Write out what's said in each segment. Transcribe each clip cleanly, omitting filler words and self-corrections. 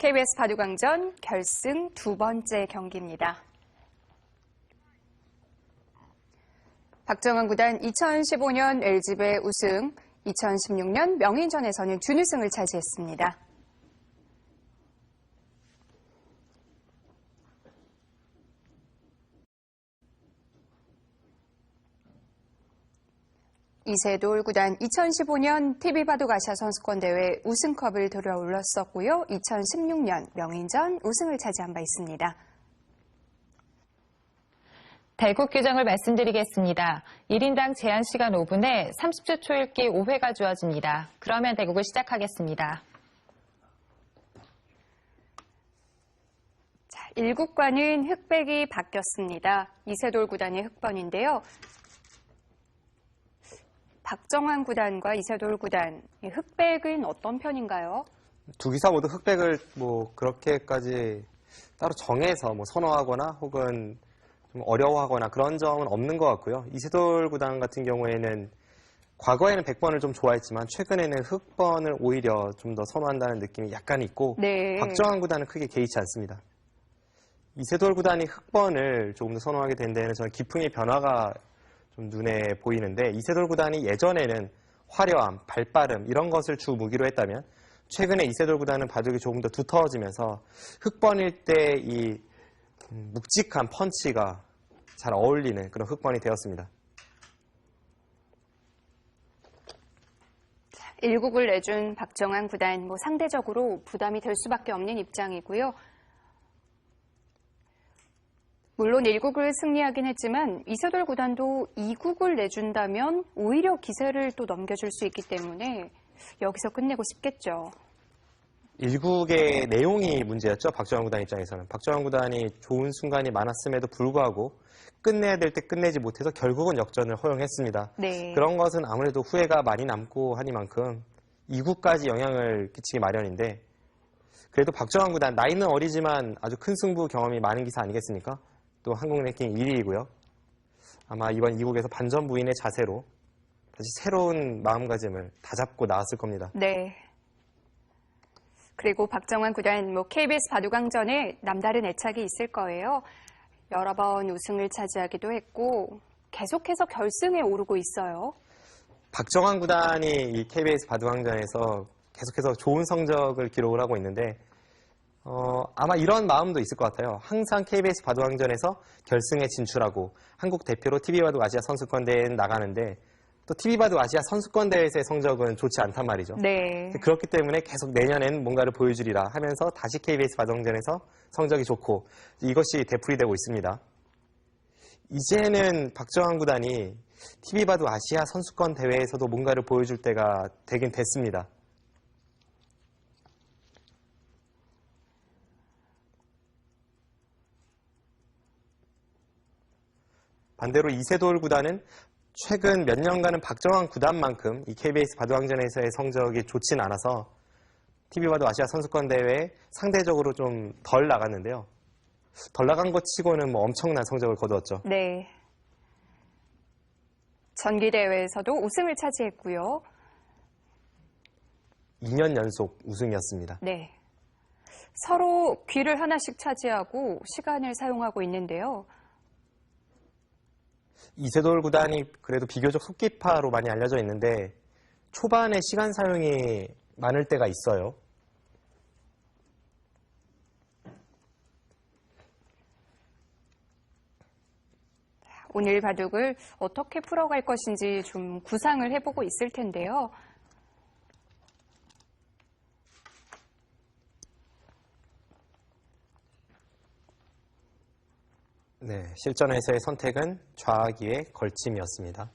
KBS 바둑왕전 결승 두 번째 경기입니다. 박정환 구단 2015년 LG배 우승, 2016년 명인전에서는 준우승을 차지했습니다. 이세돌 구단 2015년 TV바둑 아시아 선수권대회 우승컵을 들어올렸었고요. 2016년 명인전 우승을 차지한 바 있습니다. 대국 규정을 말씀드리겠습니다. 1인당 제한 시간 5분에 30초 초읽기 5회가 주어집니다. 그러면 대국을 시작하겠습니다. 자, 1국과는 흑백이 바뀌었습니다. 이세돌 구단의 흑번인데요. 박정환 구단과 이세돌 구단, 흑백은 어떤 편인가요? 두 기사 모두 흑백을 그렇게까지 따로 정해서 선호하거나 혹은 좀 어려워하거나 그런 점은 없는 것 같고요. 이세돌 구단 같은 경우에는 과거에는 100번을 좀 좋아했지만 최근에는 흑번을 오히려 좀 더 선호한다는 느낌이 약간 있고 네. 박정환 구단은 크게 개의치 않습니다. 이세돌 구단이 흑번을 조금 더 선호하게 된 데에는 저는 기풍의 변화가 좀 눈에 보이는데 이세돌 구단이 예전에는 화려함, 발빠름 이런 것을 주 무기로 했다면 최근에 이세돌 구단은 바둑이 조금 더 두터워지면서 흑번일 때 이 묵직한 펀치가 잘 어울리는 그런 흑번이 되었습니다. 1국을 내준 박정환 구단, 상대적으로 부담이 될 수밖에 없는 입장이고요. 물론 1국을 승리하긴 했지만 이세돌 구단도 2국을 내준다면 오히려 기세를 또 넘겨줄 수 있기 때문에 여기서 끝내고 싶겠죠. 1국의 내용이 문제였죠. 박정환 구단 입장에서는. 박정환 구단이 좋은 순간이 많았음에도 불구하고 끝내야 될 때 끝내지 못해서 결국은 역전을 허용했습니다. 네. 그런 것은 아무래도 후회가 많이 남고 하니만큼 2국까지 영향을 끼치기 마련인데 그래도 박정환 구단 나이는 어리지만 아주 큰 승부 경험이 많은 기사 아니겠습니까? 또 한국 랭킹 1위이고요. 아마 이번 2국에서 반전부인의 자세로 다시 새로운 마음가짐을 다잡고 나왔을 겁니다. 네. 그리고 박정환 구단 KBS 바둑왕전에 남다른 애착이 있을 거예요. 여러 번 우승을 차지하기도 했고 계속해서 결승에 오르고 있어요. 박정환 구단이 이 KBS 바둑왕전에서 계속해서 좋은 성적을 기록을 하고 있는데 아마 이런 마음도 있을 것 같아요. 항상 KBS 바둑왕전에서 결승에 진출하고 한국 대표로 TV바둑 아시아 선수권대회에 나가는데 또 TV바둑 아시아 선수권대회에서의 성적은 좋지 않단 말이죠. 네. 그렇기 때문에 계속 내년엔 뭔가를 보여주리라 하면서 다시 KBS 바둑왕전에서 성적이 좋고 이것이 되풀이되고 있습니다. 이제는 박정환 구단이 TV바둑 아시아 선수권대회에서도 뭔가를 보여줄 때가 되긴 됐습니다. 반대로 이세돌 구단은 최근 몇 년간은 박정환 구단만큼 이 KBS 바둑왕전에서의 성적이 좋진 않아서 TV바둑 아시아 선수권대회에 상대적으로 좀 덜 나갔는데요. 덜 나간 것 치고는 엄청난 성적을 거두었죠. 네. 전기대회에서도 우승을 차지했고요. 2년 연속 우승이었습니다. 네. 서로 귀를 하나씩 차지하고 시간을 사용하고 있는데요. 이세돌 구단이 그래도 비교적 속기파로 많이 알려져 있는데 초반에 시간 사용이 많을 때가 있어요. 오늘 바둑을 어떻게 풀어갈 것인지 좀 구상을 해보고 있을 텐데요. 네, 실전에서의 선택은 좌기의 걸침이었습니다.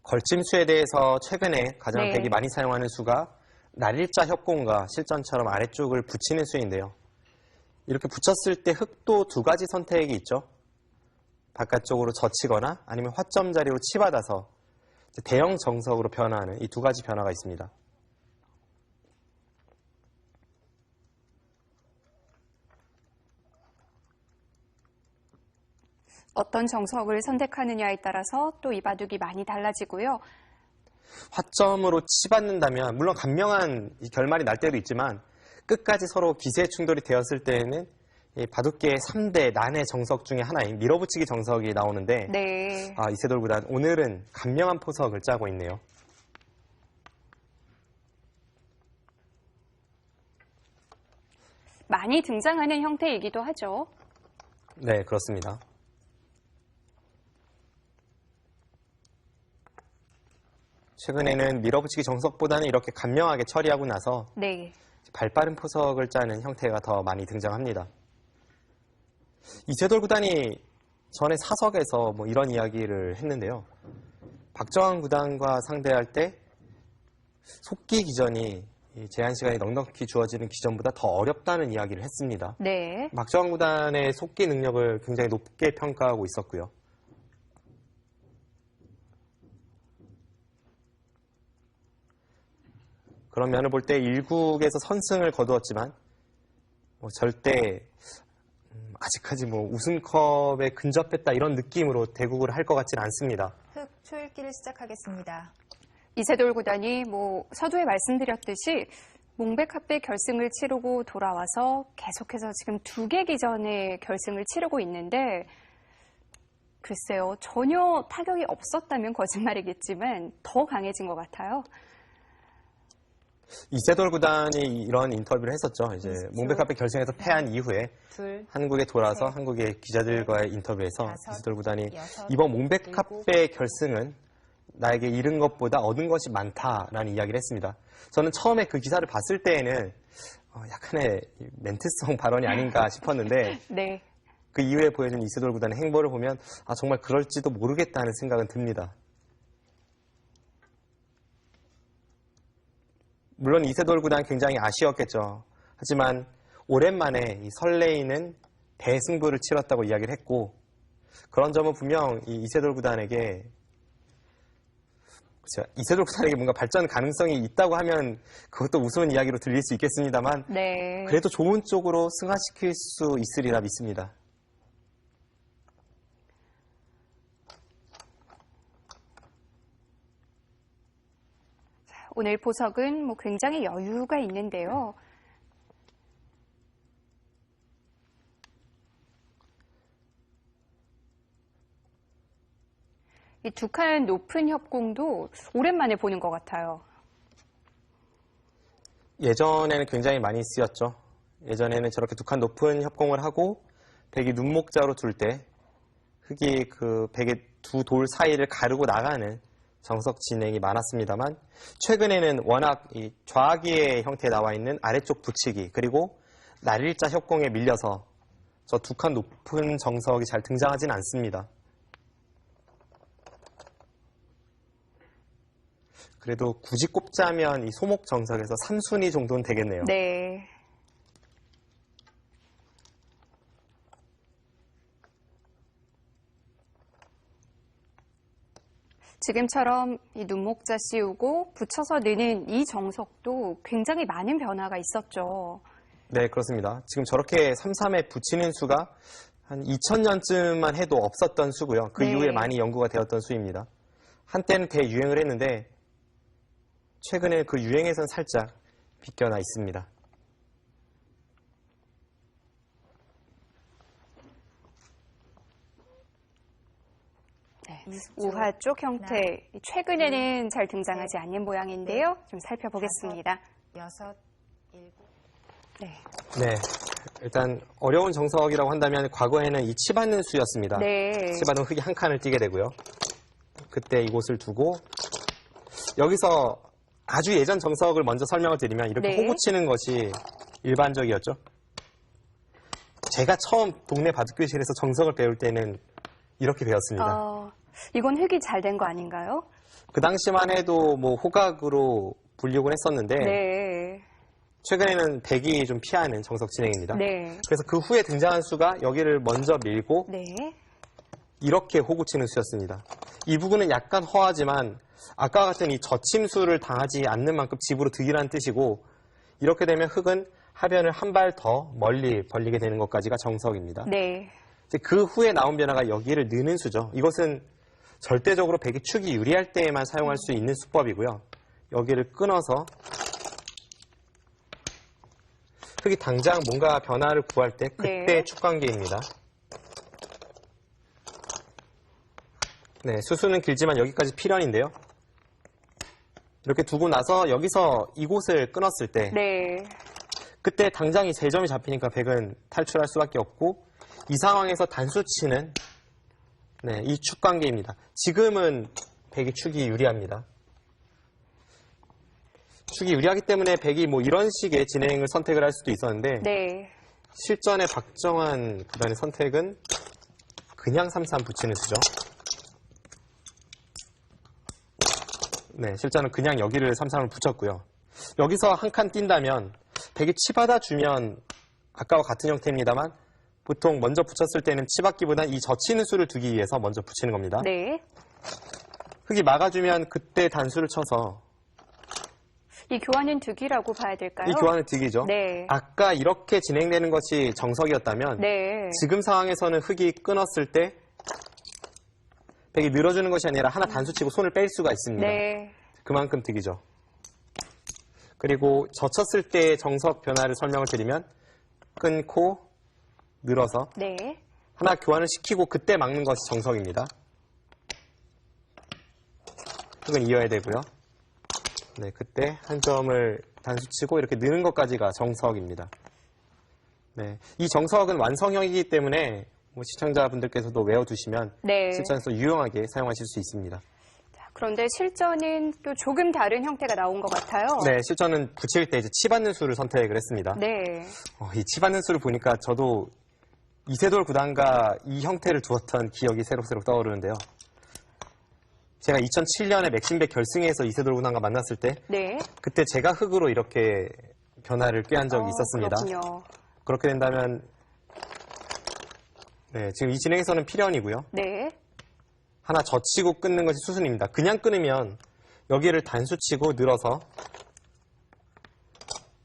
걸침수에 대해서 최근에 가장 백이 많이 사용하는 수가 날일자 협공과 실전처럼 아래쪽을 붙이는 수인데요. 이렇게 붙였을 때 흑도 두 가지 선택이 있죠. 바깥쪽으로 젖히거나 아니면 화점 자리로 치받아서 대형 정석으로 변화하는 이 두 가지 변화가 있습니다. 어떤 정석을 선택하느냐에 따라서 또 이 바둑이 많이 달라지고요. 화점으로 치받는다면 물론 간명한 이 결말이 날 때도 있지만 끝까지 서로 기세 충돌이 되었을 때에는 이 바둑계의 3대 난의 정석 중에 하나인 밀어붙이기 정석이 나오는데 네. 이세돌 구단 오늘은 간명한 포석을 짜고 있네요. 많이 등장하는 형태이기도 하죠. 네, 그렇습니다. 최근에는 밀어붙이기 정석보다는 이렇게 간명하게 처리하고 나서 네. 발빠른 포석을 짜는 형태가 더 많이 등장합니다. 이세돌 구단이 전에 사석에서 뭐 이런 이야기를 했는데요. 박정환 구단과 상대할 때 속기 기전이 이 제한 시간이 넉넉히 주어지는 기전보다 더 어렵다는 이야기를 했습니다. 네. 박정환 구단의 속기 능력을 굉장히 높게 평가하고 있었고요. 그런 면을 볼 때 1국에서 선승을 거두었지만 절대 아직까지 우승컵에 근접했다 이런 느낌으로 대국을 할 것 같지는 않습니다. 흑 초읽기를 시작하겠습니다. 이세돌 구단이 서두에 말씀드렸듯이 몽백합배 결승을 치르고 돌아와서 계속해서 지금 2개 기전의 결승을 치르고 있는데 글쎄요. 전혀 타격이 없었다면 거짓말이겠지만 더 강해진 것 같아요. 이세돌 구단이 이런 인터뷰를 했었죠. 이제 몽백합배 결승에서 패한 이후에 한국에 돌아서 한국의 기자들과의 인터뷰에서 이세돌 구단이 이번 몽백합배 결승은 나에게 잃은 것보다 얻은 것이 많다라는 이야기를 했습니다. 저는 처음에 그 기사를 봤을 때에는 약간의 멘트성 발언이 아닌가 싶었는데 네. 그 이후에 보여준 이세돌 구단의 행보를 보면 정말 그럴지도 모르겠다는 생각은 듭니다. 물론 이세돌 구단 굉장히 아쉬웠겠죠. 하지만 오랜만에 이 설레이는 대승부를 치렀다고 이야기를 했고 그런 점은 분명 이 이세돌 구단에게 이세돌 구단에게 뭔가 발전 가능성이 있다고 하면 그것도 우스운 이야기로 들릴 수 있겠습니다만 네. 그래도 좋은 쪽으로 승화시킬 수 있으리라 믿습니다. 오늘 보석은 굉장히 여유가 있는데요. 이 두 칸 높은 협공도 오랜만에 보는 것 같아요. 예전에는 굉장히 많이 쓰였죠. 예전에는 저렇게 두 칸 높은 협공을 하고 백이 눈목자로 둘 때 흑이 그 백의 두 돌 사이를 가르고 나가는 정석 진행이 많았습니다만 최근에는 워낙 이 좌기의 형태에 나와 있는 아래쪽 붙이기 그리고 날일자 협공에 밀려서 저 두 칸 높은 정석이 잘 등장하진 않습니다. 그래도 굳이 꼽자면 이 소목 정석에서 3순위 정도는 되겠네요. 네. 지금처럼 이 눈목자 씌우고 붙여서 느는 이 정석도 굉장히 많은 변화가 있었죠. 네, 그렇습니다. 지금 저렇게 3-3에 붙이는 수가 한 2000년쯤만 해도 없었던 수고요. 그 네. 이후에 많이 연구가 되었던 수입니다. 한때는 대유행을 했는데 최근에 그 유행에선 살짝 비껴나 있습니다. 네. 우하 쪽 형태, 최근에는 잘 등장하지 않는 모양인데요. 좀 살펴보겠습니다. 6, 7. 네. 네, 일단 어려운 정석이라고 한다면 과거에는 이 치받는 수였습니다. 네. 치받으면 흑이 한 칸을 띄게 되고요. 그때 이곳을 두고 여기서 아주 예전 정석을 먼저 설명을 드리면 이렇게 네. 호구 치는 것이 일반적이었죠. 제가 처음 동네 바둑교실에서 정석을 배울 때는 이렇게 배웠습니다. 이건 흑이 잘 된 거 아닌가요? 그 당시만 해도 호각으로 불리곤 했었는데 네. 최근에는 백이 좀 피하는 정석 진행입니다. 네. 그래서 그 후에 등장한 수가 여기를 먼저 밀고 네. 이렇게 호구 치는 수였습니다. 이 부분은 약간 허하지만 아까 같은 이 저침수를 당하지 않는 만큼 집으로 득이라는 뜻이고 이렇게 되면 흑은 하변을 한 발 더 멀리 벌리게 되는 것까지가 정석입니다. 네. 이제 그 후에 나온 변화가 여기를 느는 수죠. 이것은 절대적으로 백이 축이 유리할 때에만 사용할 수 있는 수법이고요. 여기를 끊어서 흙이 당장 뭔가 변화를 구할 때 그때 네. 축관계입니다. 네, 수수는 길지만 여기까지 필연인데요. 이렇게 두고 나서 여기서 이곳을 끊었을 때 네. 그때 당장 이 3점이 잡히니까 백은 탈출할 수밖에 없고 이 상황에서 단수치는 네, 이 축관계입니다. 지금은 백이 축이 유리합니다. 축이 유리하기 때문에 백이 뭐 이런 식의 진행을 선택을 할 수도 있었는데 네. 실전에 박정환 구단의 선택은 그냥 3-3 붙이는 수죠. 네, 실전은 그냥 여기를 3-3을 붙였고요. 여기서 한 칸 뛴다면 백이 치받아 주면 아까와 같은 형태입니다만 보통 먼저 붙였을 때는 치받기보단 이 젖히는 수를 두기 위해서 먼저 붙이는 겁니다. 네. 흙이 막아주면 그때 단수를 쳐서 이 교환은 득이라고 봐야 될까요? 이 교환은 득이죠. 네. 아까 이렇게 진행되는 것이 정석이었다면 네. 지금 상황에서는 흙이 끊었을 때 백이 늘어주는 것이 아니라 하나 단수치고 손을 뺄 수가 있습니다. 네. 그만큼 득이죠. 그리고 젖혔을 때의 정석 변화를 설명을 드리면 끊고 늘어서 네. 하나 교환을 시키고 그때 막는 것이 정석입니다. 흙은 이어야 되고요. 네, 그때 한 점을 단수치고 이렇게 느는 것까지가 정석입니다. 네, 이 정석은 완성형이기 때문에 뭐 시청자분들께서도 외워두시면 네. 실전에서 유용하게 사용하실 수 있습니다. 그런데 실전은 또 조금 다른 형태가 나온 것 같아요. 네, 실전은 붙일 때 이제 치받는 수를 선택을 했습니다. 네. 이 치받는 수를 보니까 저도 이세돌 구단과 이 형태를 두었던 기억이 새록새록 떠오르는데요. 제가 2007년에 맥심백 결승에서 이세돌 구단과 만났을 때 네. 그때 제가 흙으로 이렇게 변화를 꾀한 적이 있었습니다. 그렇군요. 그렇게 된다면 네, 지금 이 진행에서는 필연이고요. 네. 하나 젖히고 끊는 것이 수순입니다. 그냥 끊으면 여기를 단수치고 늘어서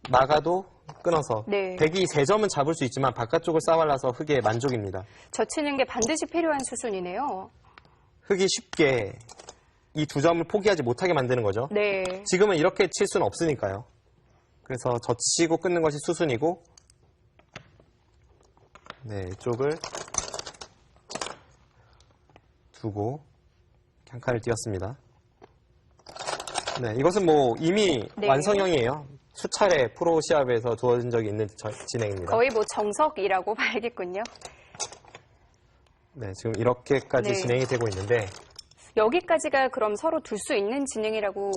막아도 끊어서 네. 백이 3점은 잡을 수 있지만 바깥쪽을 싸발라서 흙의 만족입니다. 젖히는 게 반드시 필요한 수순이네요. 흙이 쉽게 이 2점을 포기하지 못하게 만드는 거죠. 네. 지금은 이렇게 칠 수는 없으니까요. 그래서 젖히고 끊는 것이 수순이고 네, 이쪽을 두고 한 칸을 띄웠습니다. 네, 이것은 뭐 이미 네. 완성형이에요. 수차례 프로 시합에서 두어진 적이 있는 진행입니다. 거의 뭐 정석이라고 봐야겠군요. 네, 지금 이렇게까지 네. 진행이 되고 있는데 여기까지가 그럼 서로 둘 수 있는 진행이라고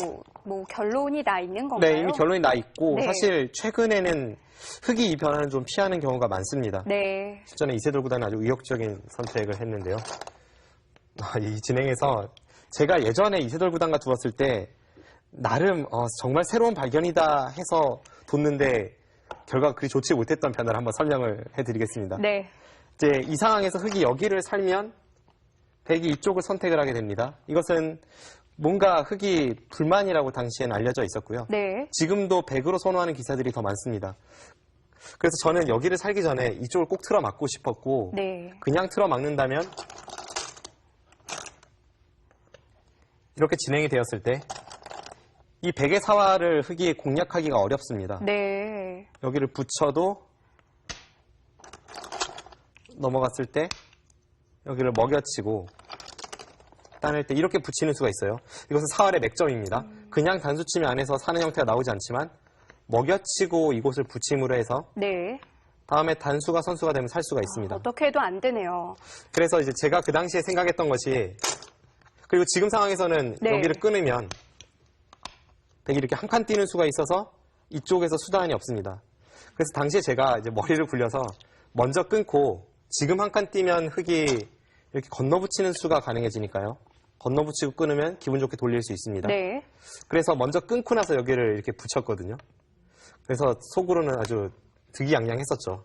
뭐 결론이 나 있는 건가요? 네, 이미 결론이 나 있고 네. 사실 최근에는 흙이 이 변화는 좀 피하는 경우가 많습니다. 네. 실전에 이세돌 구단은 아주 의욕적인 선택을 했는데요. 이 진행에서 제가 예전에 이세돌 구단과 두었을 때 나름 정말 새로운 발견이다 해서 뒀는데 결과가 그리 좋지 못했던 변화를 한번 설명을 해드리겠습니다. 네. 이제 이 상황에서 흙이 여기를 살면 백이 이쪽을 선택을 하게 됩니다. 이것은 뭔가 흙이 불만이라고 당시에는 알려져 있었고요. 네. 지금도 백으로 선호하는 기사들이 더 많습니다. 그래서 저는 여기를 살기 전에 이쪽을 꼭 틀어 막고 싶었고 네. 그냥 틀어 막는다면 이렇게 진행이 되었을 때 이 백의 사활을 흙이 공략하기가 어렵습니다. 네. 여기를 붙여도 넘어갔을 때 여기를 먹여치고 따낼 때 이렇게 붙이는 수가 있어요. 이것은 사활의 맥점입니다. 그냥 단수치면 안에서 사는 형태가 나오지 않지만 먹여치고 이곳을 붙임으로 해서 네. 다음에 단수가 선수가 되면 살 수가 있습니다. 어떻게 해도 안 되네요. 그래서 이제 제가 그 당시에 생각했던 것이 그리고 지금 상황에서는 네. 여기를 끊으면 백이 이렇게 한 칸 뛰는 수가 있어서 이쪽에서 수단이 없습니다. 그래서 당시에 제가 이제 머리를 굴려서 먼저 끊고 지금 한 칸 뛰면 흙이 이렇게 건너붙이는 수가 가능해지니까요. 건너붙이고 끊으면 기분 좋게 돌릴 수 있습니다. 네. 그래서 먼저 끊고 나서 여기를 이렇게 붙였거든요. 그래서 속으로는 아주 득이양양했었죠.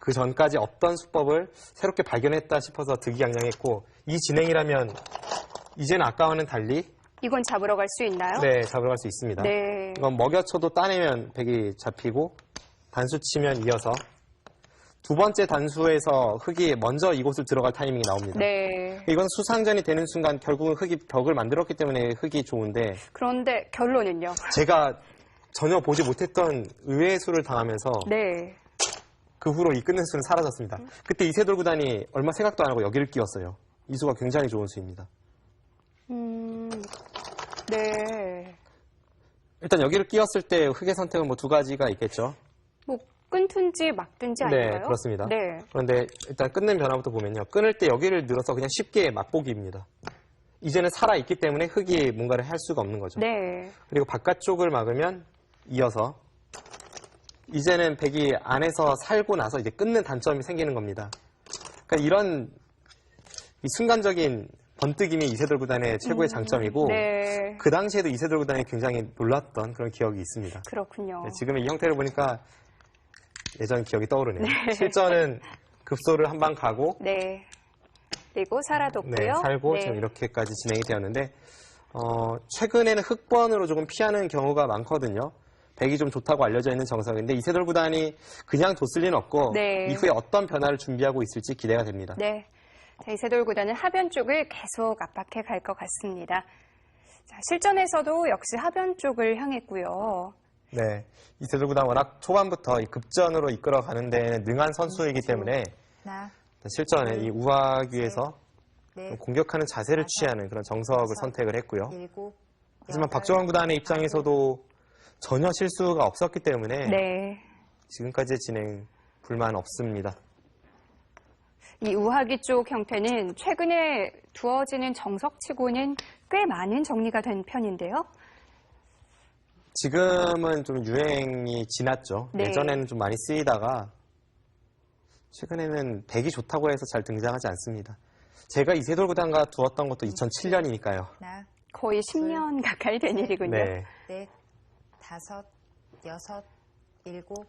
그 전까지 없던 수법을 새롭게 발견했다 싶어서 득이양양했고 이 진행이라면 이제는 아까와는 달리 이건 잡으러 갈 수 있나요? 네, 잡으러 갈 수 있습니다. 네. 이건 먹여쳐도 따내면 백이 잡히고 단수 치면 이어서 두 번째 단수에서 흙이 먼저 이곳을 들어갈 타이밍이 나옵니다. 네. 이건 수상전이 되는 순간 결국은 흙이 벽을 만들었기 때문에 흙이 좋은데 그런데 결론은요? 제가 전혀 보지 못했던 의외의 수를 당하면서 네. 그 후로 이 끊는 수는 사라졌습니다. 그때 이세돌 구단이 얼마 생각도 안 하고 여기를 끼웠어요. 이 수가 굉장히 좋은 수입니다. 네. 일단 여기를 끼웠을 때 흙의 선택은 뭐 두 가지가 있겠죠. 뭐 끊든지 막든지 네, 아닌가요? 그렇습니다. 네. 그런데 일단 끊는 변화부터 보면요. 끊을 때 여기를 늘어서 그냥 쉽게 맛보기입니다. 이제는 살아있기 때문에 흙이 뭔가를 할 수가 없는 거죠. 네. 그리고 바깥쪽을 막으면 이어서 이제는 백이 안에서 살고 나서 이제 끊는 단점이 생기는 겁니다. 그러니까 이런 이 순간적인 번뜩임이 이세돌 구단의 최고의 장점이고 네. 그 당시에도 이세돌 구단이 굉장히 놀랐던 그런 기억이 있습니다. 그렇군요. 네, 지금의 이 형태를 보니까 예전 기억이 떠오르네요. 실전은 급소를 한 방 가고 네. 그리고 살아뒀고요. 네, 살고 네. 지금 이렇게까지 진행이 되었는데 최근에는 흑번으로 조금 피하는 경우가 많거든요. 백이 좀 좋다고 알려져 있는 정석인데 이세돌 구단이 그냥 뒀을 리는 없고 네. 이후에 어떤 변화를 준비하고 있을지 기대가 됩니다. 네. 자, 이세돌 구단은 하변 쪽을 계속 압박해 갈 것 같습니다. 자, 실전에서도 역시 하변 쪽을 향했고요. 네, 이세돌 구단 워낙 초반부터 이 급전으로 이끌어가는 데는 능한 선수이기 때문에 하나, 실전에 이 우하귀에서 넷, 공격하는 자세를 취하는 그런 정석을 선택을 했고요. 일곱, 하지만 여덟, 박정환 구단의 입장에서도 전혀 실수가 없었기 때문에 네. 지금까지의 진행 불만 없습니다. 이 우하기 쪽 형태는 최근에 두어지는 정석치고는 꽤 많은 정리가 된 편인데요. 지금은 좀 유행이 지났죠. 네. 예전에는 좀 많이 쓰이다가 최근에는 백이 좋다고 해서 잘 등장하지 않습니다. 제가 이세돌 구단과 두었던 것도 2007년이니까요. 하나, 거의 10년 가까이 된 일이군요. 네. 넷, 다섯, 여섯, 일곱,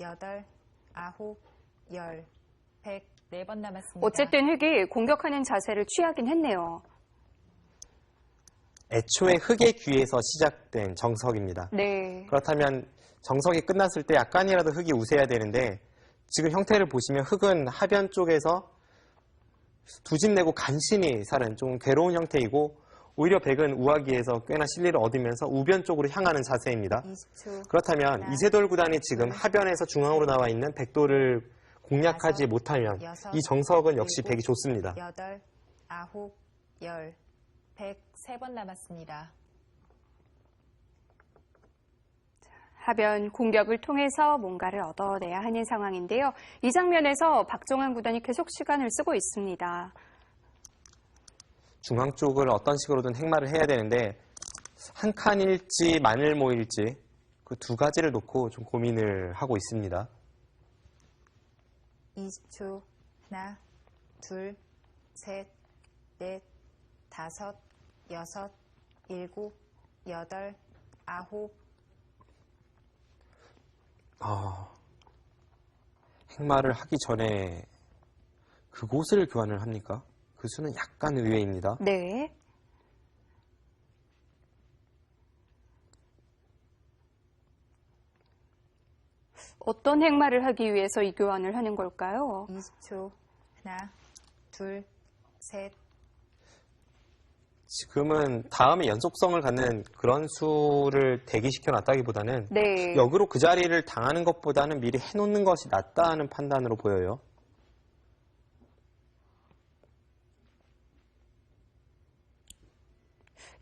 여덟, 아홉, 열, 104번 남았습니다. 어쨌든 흙이 공격하는 자세를 취하긴 했네요. 애초에 흙의 귀에서 시작된 정석입니다. 네. 그렇다면 정석이 끝났을 때 약간이라도 흙이 우세해야 되는데 지금 형태를 보시면 흙은 하변 쪽에서 두 집 내고 간신히 살은 좀 괴로운 형태이고 오히려 백은 우하기에서 꽤나 실리를 얻으면서 우변 쪽으로 향하는 자세입니다. 20초, 그렇다면 하나, 이세돌 구단이 지금 둘, 하변에서 중앙으로 나와 있는 백도를 공략하지 다섯, 못하면 여섯, 이 정석은 역시 일곱, 백이 좋습니다. 여덟, 아홉, 열, 103번 남았습니다. 하변 공격을 통해서 뭔가를 얻어내야 하는 상황인데요. 이 장면에서 박정환 구단이 계속 시간을 쓰고 있습니다. 중앙 쪽을 어떤 식으로든 행마를 해야 되는데 한 칸일지 마늘모일지 그 두 가지를 놓고 좀 고민을 하고 있습니다. 20초, 하나, 둘, 셋, 넷, 다섯, 여섯, 일곱, 여덟, 아홉, 행마를 하기 전에 그곳을 교환을 합니까? 그 수는 약간 의외입니다. 네. 어떤 행마를 하기 위해서 이 교환을 하는 걸까요? 20초, 하나, 둘, 셋, 지금은 다음에 연속성을 갖는 그런 수를 대기시켜 놨다기보다는 네. 역으로 그 자리를 당하는 것보다는 미리 해놓는 것이 낫다는 판단으로 보여요.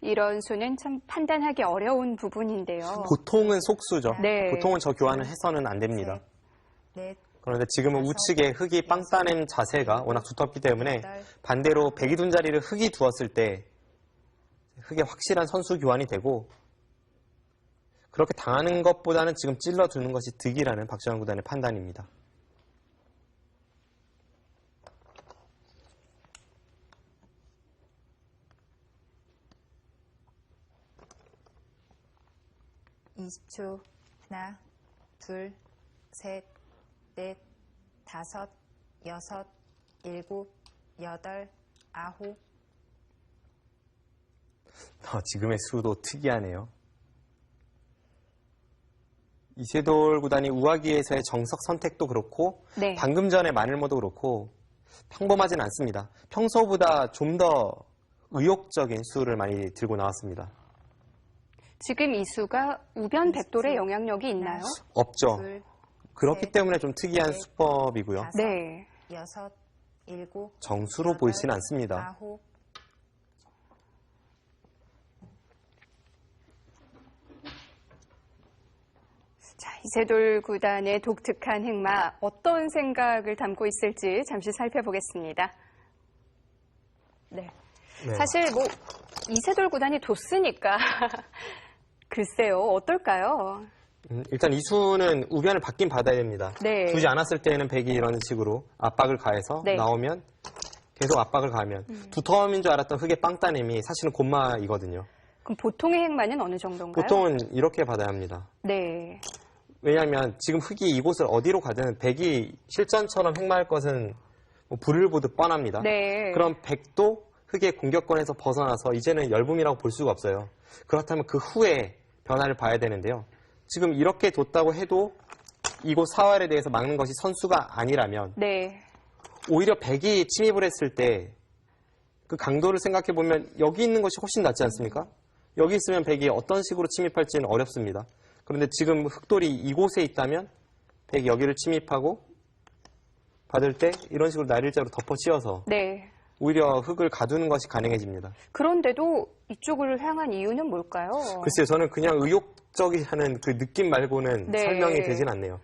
이런 수는 참 판단하기 어려운 부분인데요. 보통은 속수죠. 네. 보통은 저 교환을 해서는 안 됩니다. 넷, 그런데 지금은 우측에 흙이 빵 따는 자세가 워낙 두텁기 때문에 반대로 백이 둔 자리를 흙이 두었을 때 흙의 확실한 선수 교환이 되고 그렇게 당하는 것보다는 지금 찔러두는 것이 득이라는 박정환 구단의 판단입니다. (20초) 하나, 둘, 셋, 넷, 다섯, 여섯, 일곱, 여덟, 아홉, 지금의 수도 특이하네요. 이세돌 구단이 우하기에서의 정석 선택도 그렇고 네. 방금 전에 마늘모도 그렇고 평범하진 않습니다. 평소보다 좀 더 의욕적인 수를 많이 들고 나왔습니다. 지금 이 수가 우변 백돌의 영향력이 있나요? 없죠. 둘, 그렇기 셋, 때문에 좀 특이한 넷, 수법이고요. 다섯, 네. 여섯, 일곱, 정수로 여덟, 보이진 않습니다. 아홉, 자, 이세돌 구단의 독특한 행마 어떤 생각을 담고 있을지 잠시 살펴보겠습니다. 네. 네. 사실 뭐 이세돌 구단이 뒀으니까 글쎄요 어떨까요? 일단 이 수는 우변을 받긴 받아야 됩니다. 네. 두지 않았을 때는 백이 이런 식으로 압박을 가해서 네. 나오면 계속 압박을 가하면 두터움인 줄 알았던 흙의 빵 따님이 사실은 곤마이거든요. 그럼 보통의 행마는 어느 정도인가요? 보통은 이렇게 받아야 합니다. 네. 왜냐하면 지금 흙이 이곳을 어디로 가든 백이 실전처럼 행마할 것은 뭐 불을 보듯 뻔합니다. 네. 그럼 백도 흙의 공격권에서 벗어나서 이제는 열붐이라고 볼 수가 없어요. 그렇다면 그 후에 변화를 봐야 되는데요. 지금 이렇게 뒀다고 해도 이곳 사활에 대해서 막는 것이 선수가 아니라면 네. 오히려 백이 침입을 했을 때 그 강도를 생각해 보면 여기 있는 것이 훨씬 낫지 않습니까? 여기 있으면 백이 어떤 식으로 침입할지는 어렵습니다. 그런데 지금 흑돌이 이곳에 있다면 백이 여기를 침입하고 받을 때 이런 식으로 날일자로 덮어씌워서 네. 오히려 흙을 가두는 것이 가능해집니다. 그런데도 이쪽을 향한 이유는 뭘까요? 글쎄요, 저는 그냥 의욕적이라는 그 느낌 말고는 네. 설명이 되진 않네요.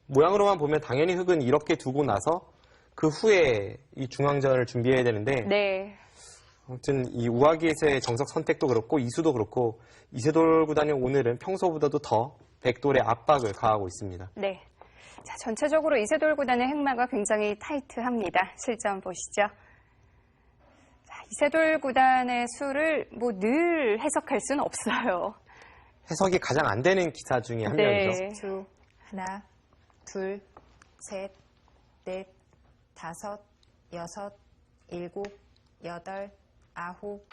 모양으로만 보면 당연히 흙은 이렇게 두고 나서 그 후에 이 중앙전을 준비해야 되는데 네. 아무튼 이 우하기에서의 정석 선택도 그렇고 이수도 그렇고 이세돌 구단이 오늘은 평소보다도 더 백돌의 압박을 가하고 있습니다. 네. 자, 전체적으로 이세돌 구단의 행마가 굉장히 타이트합니다. 실전 보시죠. 자, 이세돌 구단의 수를 뭐 늘 해석할 수는 없어요. 해석이 가장 안 되는 기사 중에 한 명이죠. 네. 수, 하나, 둘, 셋, 넷, 다섯, 여섯, 일곱, 여덟, 아홉.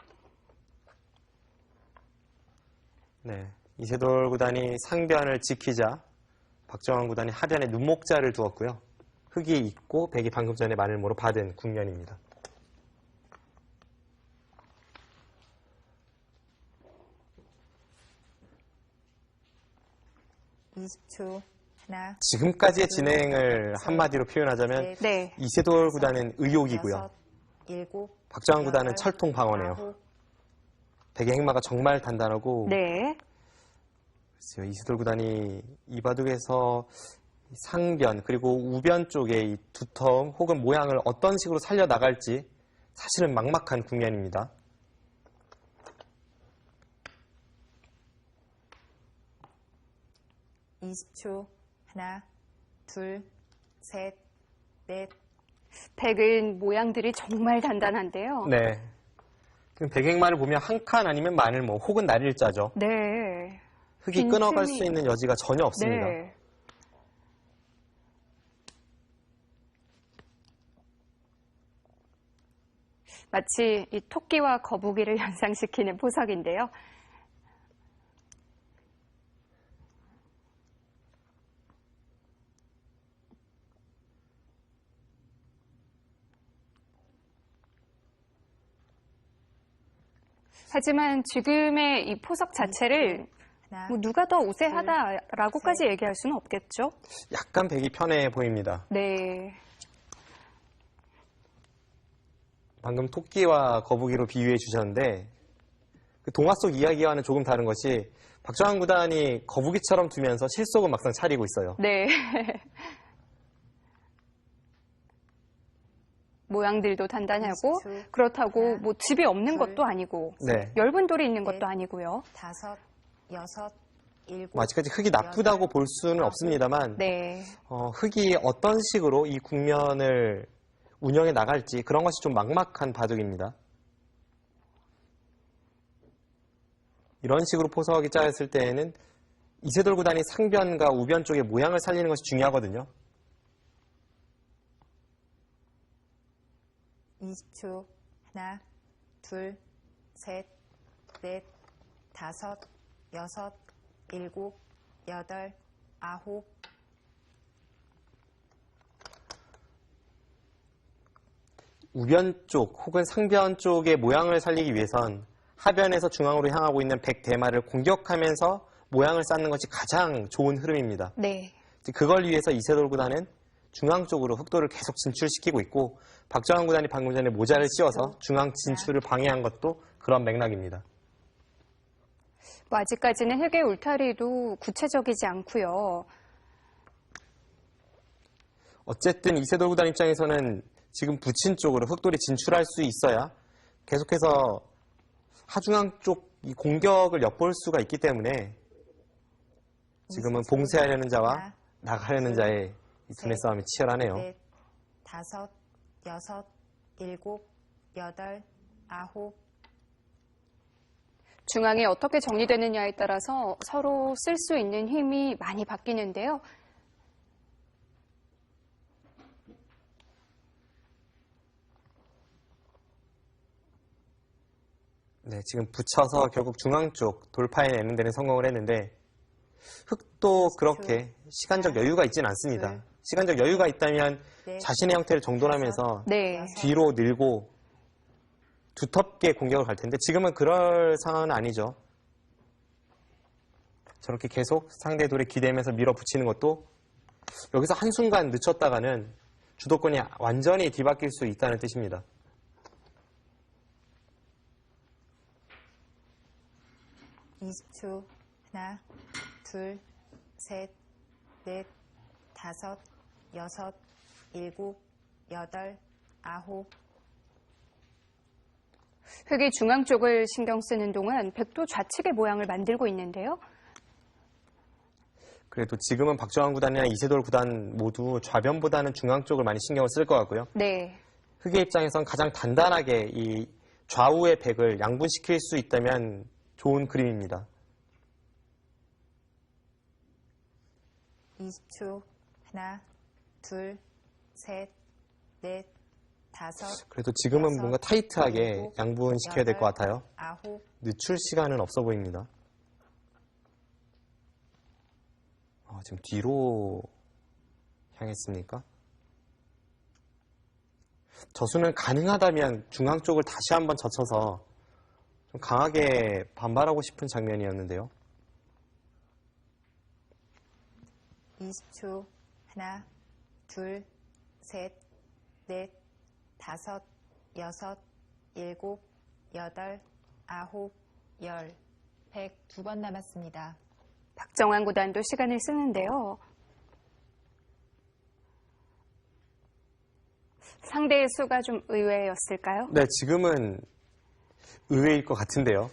네. 이세돌 구단이 상변을 지키자 박정환 구단이 하변에 눈목자를 두었고요. 흙이 있고 백이 방금 전에 마늘모로 받은 국면입니다. (20초) 하나, 지금까지의 진행을 한마디로 표현하자면 셋, 네. 이세돌 구단은 의욕이고요. 여섯, 일곱, 박정환 구단은 여덟, 철통 방어네요. 아홉. 백의 행마가 정말 단단하고 네. 글쎄요, 이세돌 구단이 이 바둑에서 상변 그리고 우변 쪽의 이 두터움 혹은 모양을 어떤 식으로 살려나갈지 사실은 막막한 국면입니다. (20초) 하나, 둘, 셋, 넷, 백은 모양들이 정말 단단한데요. 네. 그럼 백행마를 보면 한 칸 아니면 마늘모 혹은 날일자죠. 네. 흙이 빈틈이- 끊어갈 수 있는 여지가 전혀 없습니다. 네. 마치 이 토끼와 거북이를 연상시키는 보석인데요. 하지만 지금의 이 포석 자체를 하나, 뭐 누가 더 우세하다라고까지 얘기할 수는 없겠죠? 약간 백이 편해 보입니다. 네. 방금 토끼와 거북이로 비유해 주셨는데 그 동화 속 이야기와는 조금 다른 것이 박정환 구단이 거북이처럼 두면서 실속은 막상 차리고 있어요. 네. 모양들도 단단하고 이십칠, 그렇다고 하나, 뭐 집이 없는 둘, 것도 아니고 네. 엷은 돌이 있는 넷, 것도 아니고요. 다섯, 여섯, 일곱. 뭐 아직까지 흙이 나쁘다고 볼 수는 없습니다만 네. 흙이 어떤 식으로 이 국면을 운영해 나갈지 그런 것이 좀 막막한 바둑입니다. 이런 식으로 포석이 짜였을 때에는 이세돌 구단이 상변과 우변 쪽의 모양을 살리는 것이 중요하거든요. 20초. 하나, 둘, 셋, 넷, 다섯, 여섯, 일곱, 여덟, 아홉, 우변 쪽 혹은 상변 쪽의 모양을 살리기 위해선 하변에서 중앙으로 향하고 있는 백대마를 공격하면서 모양을 쌓는 것이 가장 좋은 흐름입니다. 네. 그걸 위해서 이세돌 구단은 중앙 쪽으로 흑도를 계속 진출시키고 있고 박정환 구단이 방금 전에 모자를 씌워서 중앙 진출을 방해한 것도 그런 맥락입니다. 뭐 아직까지는 흑의 울타리도 구체적이지 않고요. 어쨌든 이세돌 구단 입장에서는 지금 붙인 쪽으로 흑돌이 진출할 수 있어야 계속해서 하중앙 쪽 이 공격을 엿볼 수가 있기 때문에 지금은 봉쇄하려는 자와 나가려는 자의 이 두뇌 싸움이 치열하네요. 넷, 다섯, 여섯, 일곱, 여덟, 아홉, 중앙이 어떻게 정리되느냐에 따라서 서로 쓸 수 있는 힘이 많이 바뀌는데요. 네, 지금 붙여서 결국 중앙 쪽 돌파해내는 데는 성공을 했는데 흑도 그렇게 시간적 여유가 있지는 않습니다. 시간적 여유가 있다면 자신의 형태를 정돈하면서 네. 뒤로 늘고 두텁게 공격을 갈 텐데 지금은 그럴 상황은 아니죠. 저렇게 계속 상대 돌에 기대면서 밀어붙이는 것도 여기서 한순간 늦췄다가는 주도권이 완전히 뒤바뀔 수 있다는 뜻입니다. 이십 초, 하나, 둘, 셋, 넷, 다섯, 여섯, 일곱, 여덟, 아홉, 흑이 중앙 쪽을 신경 쓰는 동안 백도 좌측의 모양을 만들고 있는데요. 그래도 지금은 박정환 구단이나 이세돌 구단 모두 좌변보다는 중앙 쪽을 많이 신경을 쓸 것 같고요. 네. 흑의 입장에선 가장 단단하게 이 좌우의 백을 양분시킬 수 있다면 좋은 그림입니다. 20초, 하나, 둘, 셋, 넷, 다섯, 그래도 지금은 여섯, 뭔가 타이트하게 일곱, 양분시켜야 될 것 여덟, 같아요. 아홉, 늦출 시간은 없어 보입니다. 지금 뒤로 향했습니까? 저수는 가능하다면 중앙 쪽을 다시 한번 젖혀서 좀 강하게 반발하고 싶은 장면이었는데요. 20초, 하나, 둘, 셋, 넷, 다섯, 여섯, 일곱, 여덟, 아홉, 열, 102번 남았습니다. 박정환 구단도 시간을 쓰는데요. 상대의 수가 좀 의외였을까요? 네, 지금은 의외일 것 같은데요.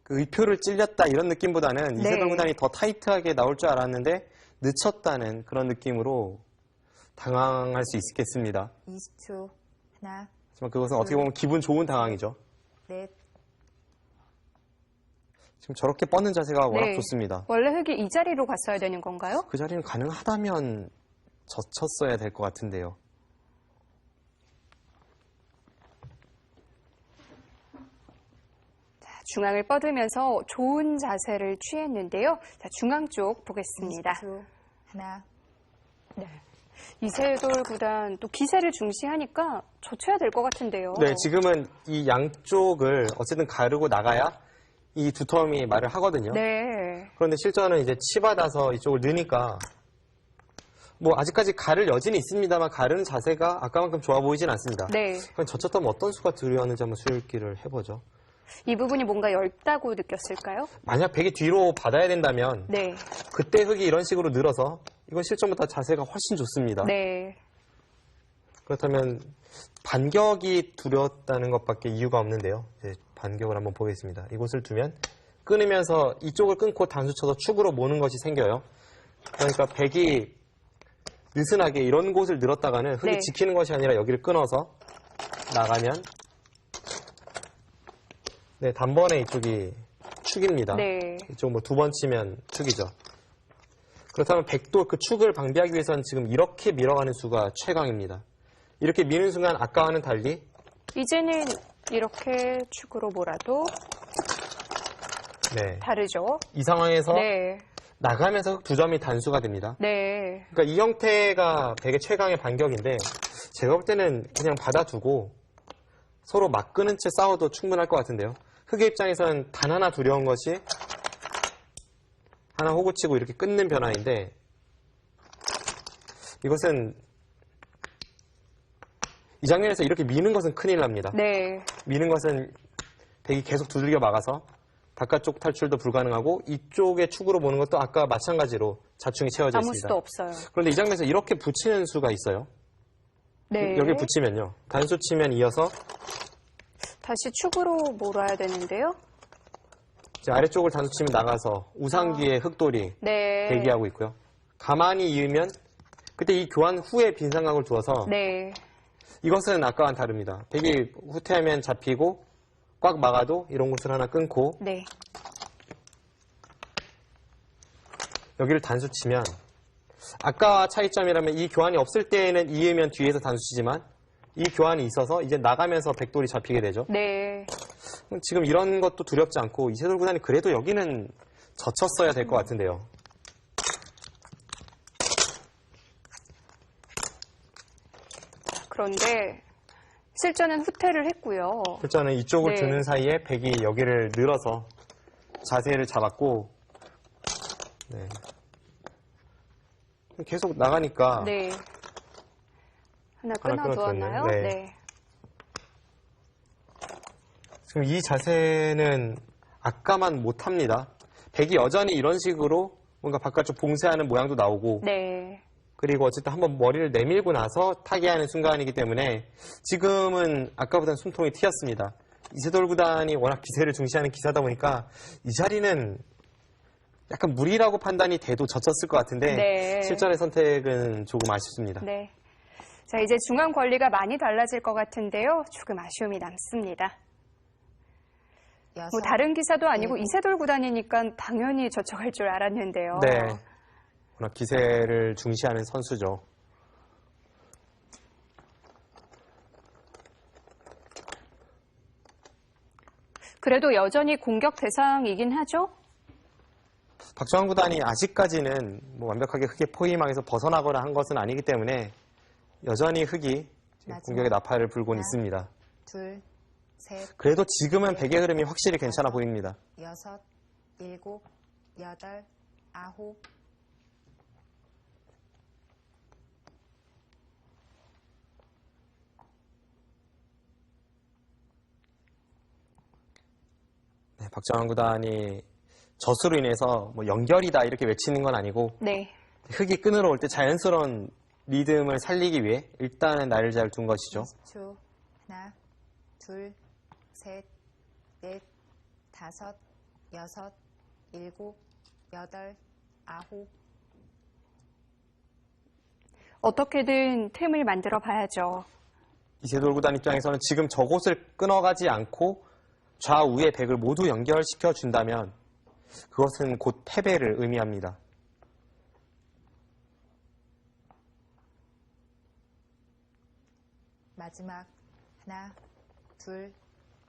그 의표를 찔렸다 이런 느낌보다는 네. 이세돌 구단이 더 타이트하게 나올 줄 알았는데 늦췄다는 그런 느낌으로 당황할 수 있겠습니다. 20초, 하나, 하지만 그것은 어떻게 보면 기분 좋은 당황이죠. 넷, 지금 저렇게 뻗는 자세가 워낙 네. 좋습니다. 원래 흑이 이 자리로 갔어야 되는 건가요? 그 자리는 가능하다면 젖혔어야 될 것 같은데요. 중앙을 뻗으면서 좋은 자세를 취했는데요. 자, 중앙 쪽 보겠습니다. 20초, 하나, 네. 이세돌 구단 또 기세를 중시하니까 젖혀야 될 것 같은데요. 네, 지금은 이 양쪽을 어쨌든 가르고 나가야 이 두터움이 말을 하거든요. 네. 그런데 실전은 이제 치받아서 이쪽을 넣으니까 뭐 아직까지 가를 여지는 있습니다만 가르는 자세가 아까만큼 좋아 보이진 않습니다. 네. 그럼 젖혔다면 어떤 수가 들어왔는지 한번 수읽기를 해보죠. 이 부분이 뭔가 엷다고 느꼈을까요? 만약 백이 뒤로 받아야 된다면 네. 그때 흑이 이런 식으로 늘어서 이건 실전보다 자세가 훨씬 좋습니다. 네. 그렇다면 반격이 두려웠다는 것밖에 이유가 없는데요. 이제 반격을 한번 보겠습니다. 이곳을 두면 끊으면서 이쪽을 끊고 단수 쳐서 축으로 모는 것이 생겨요. 그러니까 백이 느슨하게 이런 곳을 늘었다가는 흑이 네. 지키는 것이 아니라 여기를 끊어서 나가면 네, 단번에 이쪽이 축입니다. 네. 이쪽 뭐 두 번 치면 축이죠. 그렇다면 백도 그 축을 방비하기 위해서는 지금 이렇게 밀어가는 수가 최강입니다. 이렇게 미는 순간 아까와는 달리 이제는 이렇게 축으로 몰아도 네, 다르죠. 이 상황에서 네. 나가면서 흑 2점이 단수가 됩니다. 네. 그러니까 이 형태가 백의 최강의 반격인데 제가 볼 때는 그냥 받아두고 서로 막 끄는 채 싸워도 충분할 것 같은데요. 흑의 입장에서는 단 하나 두려운 것이 하나 호구치고 이렇게 끊는 변화인데 이것은 이 장면에서 이렇게 미는 것은 큰일 납니다. 네. 미는 것은 백이 계속 두들겨 막아서 바깥쪽 탈출도 불가능하고 이쪽의 축으로 보는 것도 아까 마찬가지로 자충이 채워져 아무 있습니다. 수도 없어요. 그런데 이 장면에서 이렇게 붙이는 수가 있어요. 네. 여기 붙이면요. 단수 치면 이어서 다시 축으로 몰아야 되는데요. 이제 아래쪽을 단수 치면 나가서 우상기의 흑돌이 네. 대기하고 있고요. 가만히 이으면 그때 이 교환 후에 빈 삼각을 두어서 네. 이것은 아까와는 다릅니다. 백이 후퇴하면 잡히고 꽉 막아도 이런 곳을 하나 끊고 네. 여기를 단수 치면 아까와 차이점이라면 이 교환이 없을 때에는 이으면 뒤에서 단수 치지만 이 교환이 있어서 이제 나가면서 백돌이 잡히게 되죠. 네. 지금 이런 것도 두렵지 않고 이세돌 구단이 그래도 여기는 젖혔어야 될 것 같은데요. 그런데 실전은 후퇴를 했고요. 실전은 이쪽을 네. 드는 사이에 백이 여기를 늘어서 자세를 잡았고 네. 계속 나가니까 네. 하나 하나 끊어두었나요? 끊어두었네요. 네. 지금 이 자세는 아까만 못합니다. 백이 여전히 이런 식으로 뭔가 바깥쪽 봉쇄하는 모양도 나오고 네. 그리고 어쨌든 한번 머리를 내밀고 나서 타기하는 순간이기 때문에 지금은 아까보다는 숨통이 튀었습니다. 이세돌 구단이 워낙 기세를 중시하는 기사다 보니까 이 자리는 약간 무리라고 판단이 돼도 젖혔을 것 같은데 네. 실전의 선택은 조금 아쉽습니다. 네. 자, 이제 중앙 관리가 많이 달라질 것 같은데요. 조금 아쉬움이 남습니다. 뭐 다른 기사도 아니고 이세돌 구단이니까 당연히 젖혀갈 줄 알았는데요. 네. 워낙 기세를 중시하는 선수죠. 그래도 여전히 공격 대상이긴 하죠? 박정환 구단이 아직까지는 뭐 완벽하게 흑의 포위망에서 벗어나거나 한 것은 아니기 때문에 여전히 흑이 지금 공격의 나팔을 불고는 있습니다. 둘, 셋, 그래도 지금은 백의 흐름이 확실히 괜찮아 보입니다. 여섯, 일곱, 여덟, 아홉, 네, 박정환 구단이 젖으로 인해서 뭐 연결이다 이렇게 외치는 건 아니고 네. 흑이 끈으로 올 때 자연스러운 리듬을 살리기 위해 일단은 날을 잘 둔 것이죠. 20초. 하나, 둘, 셋, 넷, 다섯, 여섯, 일곱, 여덟, 아홉. 어떻게든 틈을 만들어 봐야죠. 이세돌 구단 입장에서는 지금 저곳을 끊어가지 않고 좌우의 백을 모두 연결시켜 준다면 그것은 곧 패배를 의미합니다. 마지막. 하나, 둘,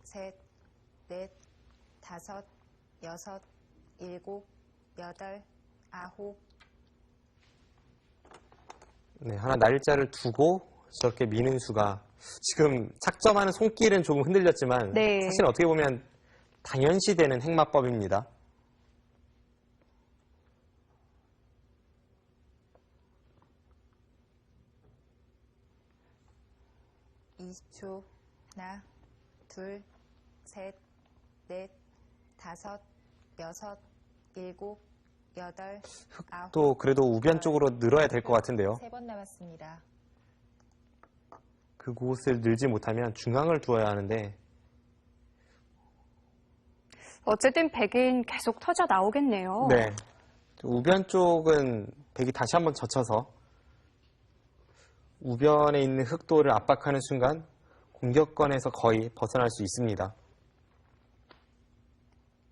셋, 넷, 다섯, 여섯, 일곱, 여덟, 아홉. 네, 하나 날짜를 두고 저렇게 미는 수가 지금 착점하는 손길은 조금 흔들렸지만 네. 사실 어떻게 보면 당연시되는 행마법입니다. 이십 초. 하나, 둘, 셋, 넷, 다섯, 여섯, 일곱, 여덟, 아홉. 또 그래도 우변 쪽으로 늘어야 될 것 같은데요. 3번 남았습니다. 그곳을 늘지 못하면 중앙을 두어야 하는데 어쨌든 백인 계속 터져 나오겠네요. 네, 우변 쪽은 백이 다시 한번 젖혀서 우변에 있는 흑도를 압박하는 순간 공격권에서 거의 벗어날 수 있습니다.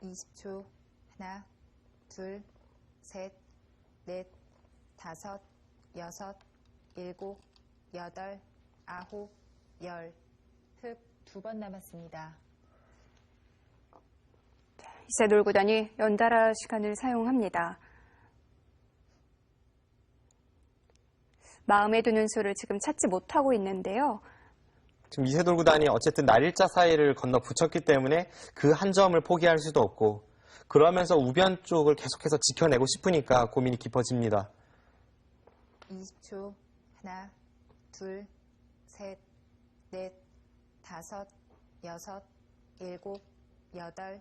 20초. 하나, 둘, 셋, 넷, 다섯, 여섯, 일곱, 여덟, 아홉, 열. 흑 2번 남았습니다. 이세돌 구단이 연달아 시간을 사용합니다. 마음에 드는 수를 지금 찾지 못하고 있는데요. 지금 이세돌 구단이 어쨌든 날일자 사이를 건너 붙였기 때문에 그 한 점을 포기할 수도 없고 그러면서 우변 쪽을 계속해서 지켜내고 싶으니까 고민이 깊어집니다. 20초. 하나, 둘, 셋, 넷, 다섯, 여섯, 일곱, 여덟.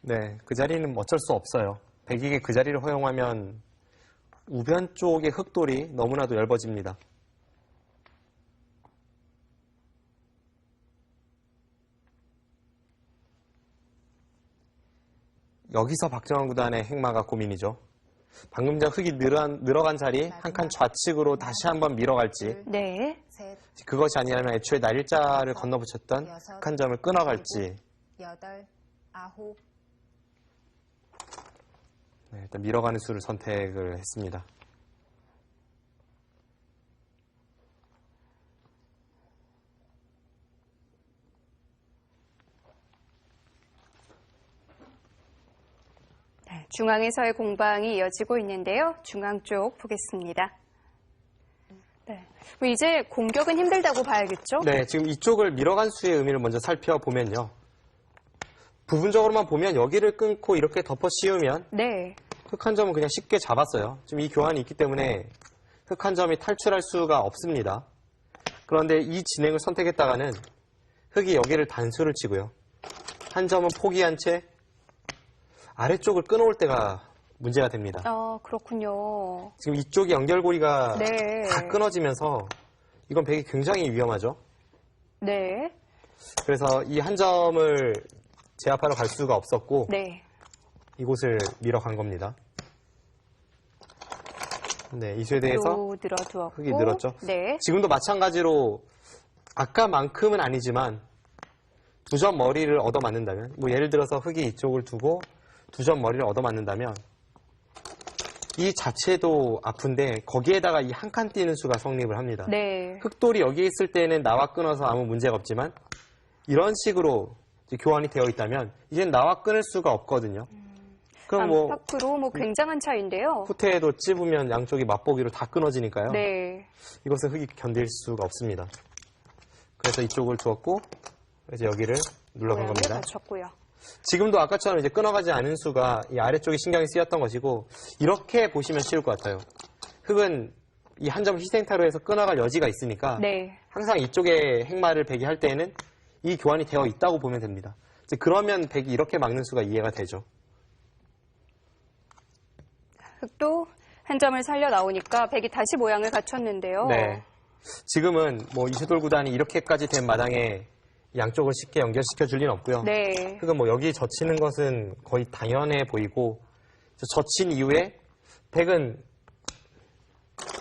네, 그 자리는 어쩔 수 없어요. 백에게 그 자리를 허용하면 우변 쪽의 흑돌이 너무나도 얇아집니다. 여기서 박정환 구단의 행마가 고민이죠. 방금 전 흙이 늘어간 자리 한 칸 좌측으로 다시 한번 밀어갈지 네. 셋, 그것이 아니라면 애초에 날일자를 건너붙였던 흙 한 점을 끊어갈지 여덟, 아홉. 네, 일단 밀어가는 수를 선택을 했습니다. 네, 중앙에서의 공방이 이어지고 있는데요. 중앙 쪽 보겠습니다. 네. 이제 공격은 힘들다고 봐야겠죠? 네, 지금 이쪽을 밀어간 수의 의미를 먼저 살펴보면요. 부분적으로만 보면 여기를 끊고 이렇게 덮어 씌우면 네. 흙 한 점은 그냥 쉽게 잡았어요. 지금 이 교환이 있기 때문에 흙 한 점이 탈출할 수가 없습니다. 그런데 이 진행을 선택했다가는 흙이 여기를 단수를 치고요. 한 점은 포기한 채 아래쪽을 끊어올 때가 문제가 됩니다. 그렇군요. 지금 이쪽이 연결고리가 네. 다 끊어지면서 이건 백이 굉장히 위험하죠. 네. 그래서 이 한 점을 제압하러 갈 수가 없었고 네. 이곳을 밀어간 겁니다. 네, 이 수에 대해서 또 늘어두었고. 흙이 늘었죠. 네. 지금도 마찬가지로 아까만큼은 아니지만 두 점 머리를 얻어맞는다면 뭐 예를 들어서 흙이 이쪽을 두고 두 점 머리를 얻어맞는다면 이 자체도 아픈데 거기에다가 이 한 칸 뛰는 수가 성립을 합니다. 네. 흑돌이 여기 있을 때는 나와 끊어서 아무 문제가 없지만 이런 식으로 이제 교환이 되어 있다면 이젠 나와 끊을 수가 없거든요. 그럼 뭐 안팎으로 굉장한 차이인데요. 후퇴에도 찝으면 양쪽이 맛보기로 다 끊어지니까요. 네. 이것은 흙이 견딜 수가 없습니다. 그래서 이쪽을 두었고 이제 여기를 눌러간 모양을 겁니다. 갖췄고요. 지금도 아까처럼 이제 끊어가지 않은 수가 이 아래쪽에 신경이 쓰였던 것이고 이렇게 보시면 쉬울 것 같아요. 흙은 이 한 점 희생타로 해서 끊어갈 여지가 있으니까 네. 항상 이쪽에 행마를 백이 할 때에는 이 교환이 되어 있다고 보면 됩니다. 이제 그러면 백이 이렇게 막는 수가 이해가 되죠. 흙도 한 점을 살려 나오니까 백이 다시 모양을 갖췄는데요. 네. 지금은 뭐 이세돌 구단이 이렇게까지 된 마당에 양쪽을 쉽게 연결시켜 줄 리는 없고요. 네. 흙은 뭐 여기 젖히는 것은 거의 당연해 보이고 젖힌 이후에 백은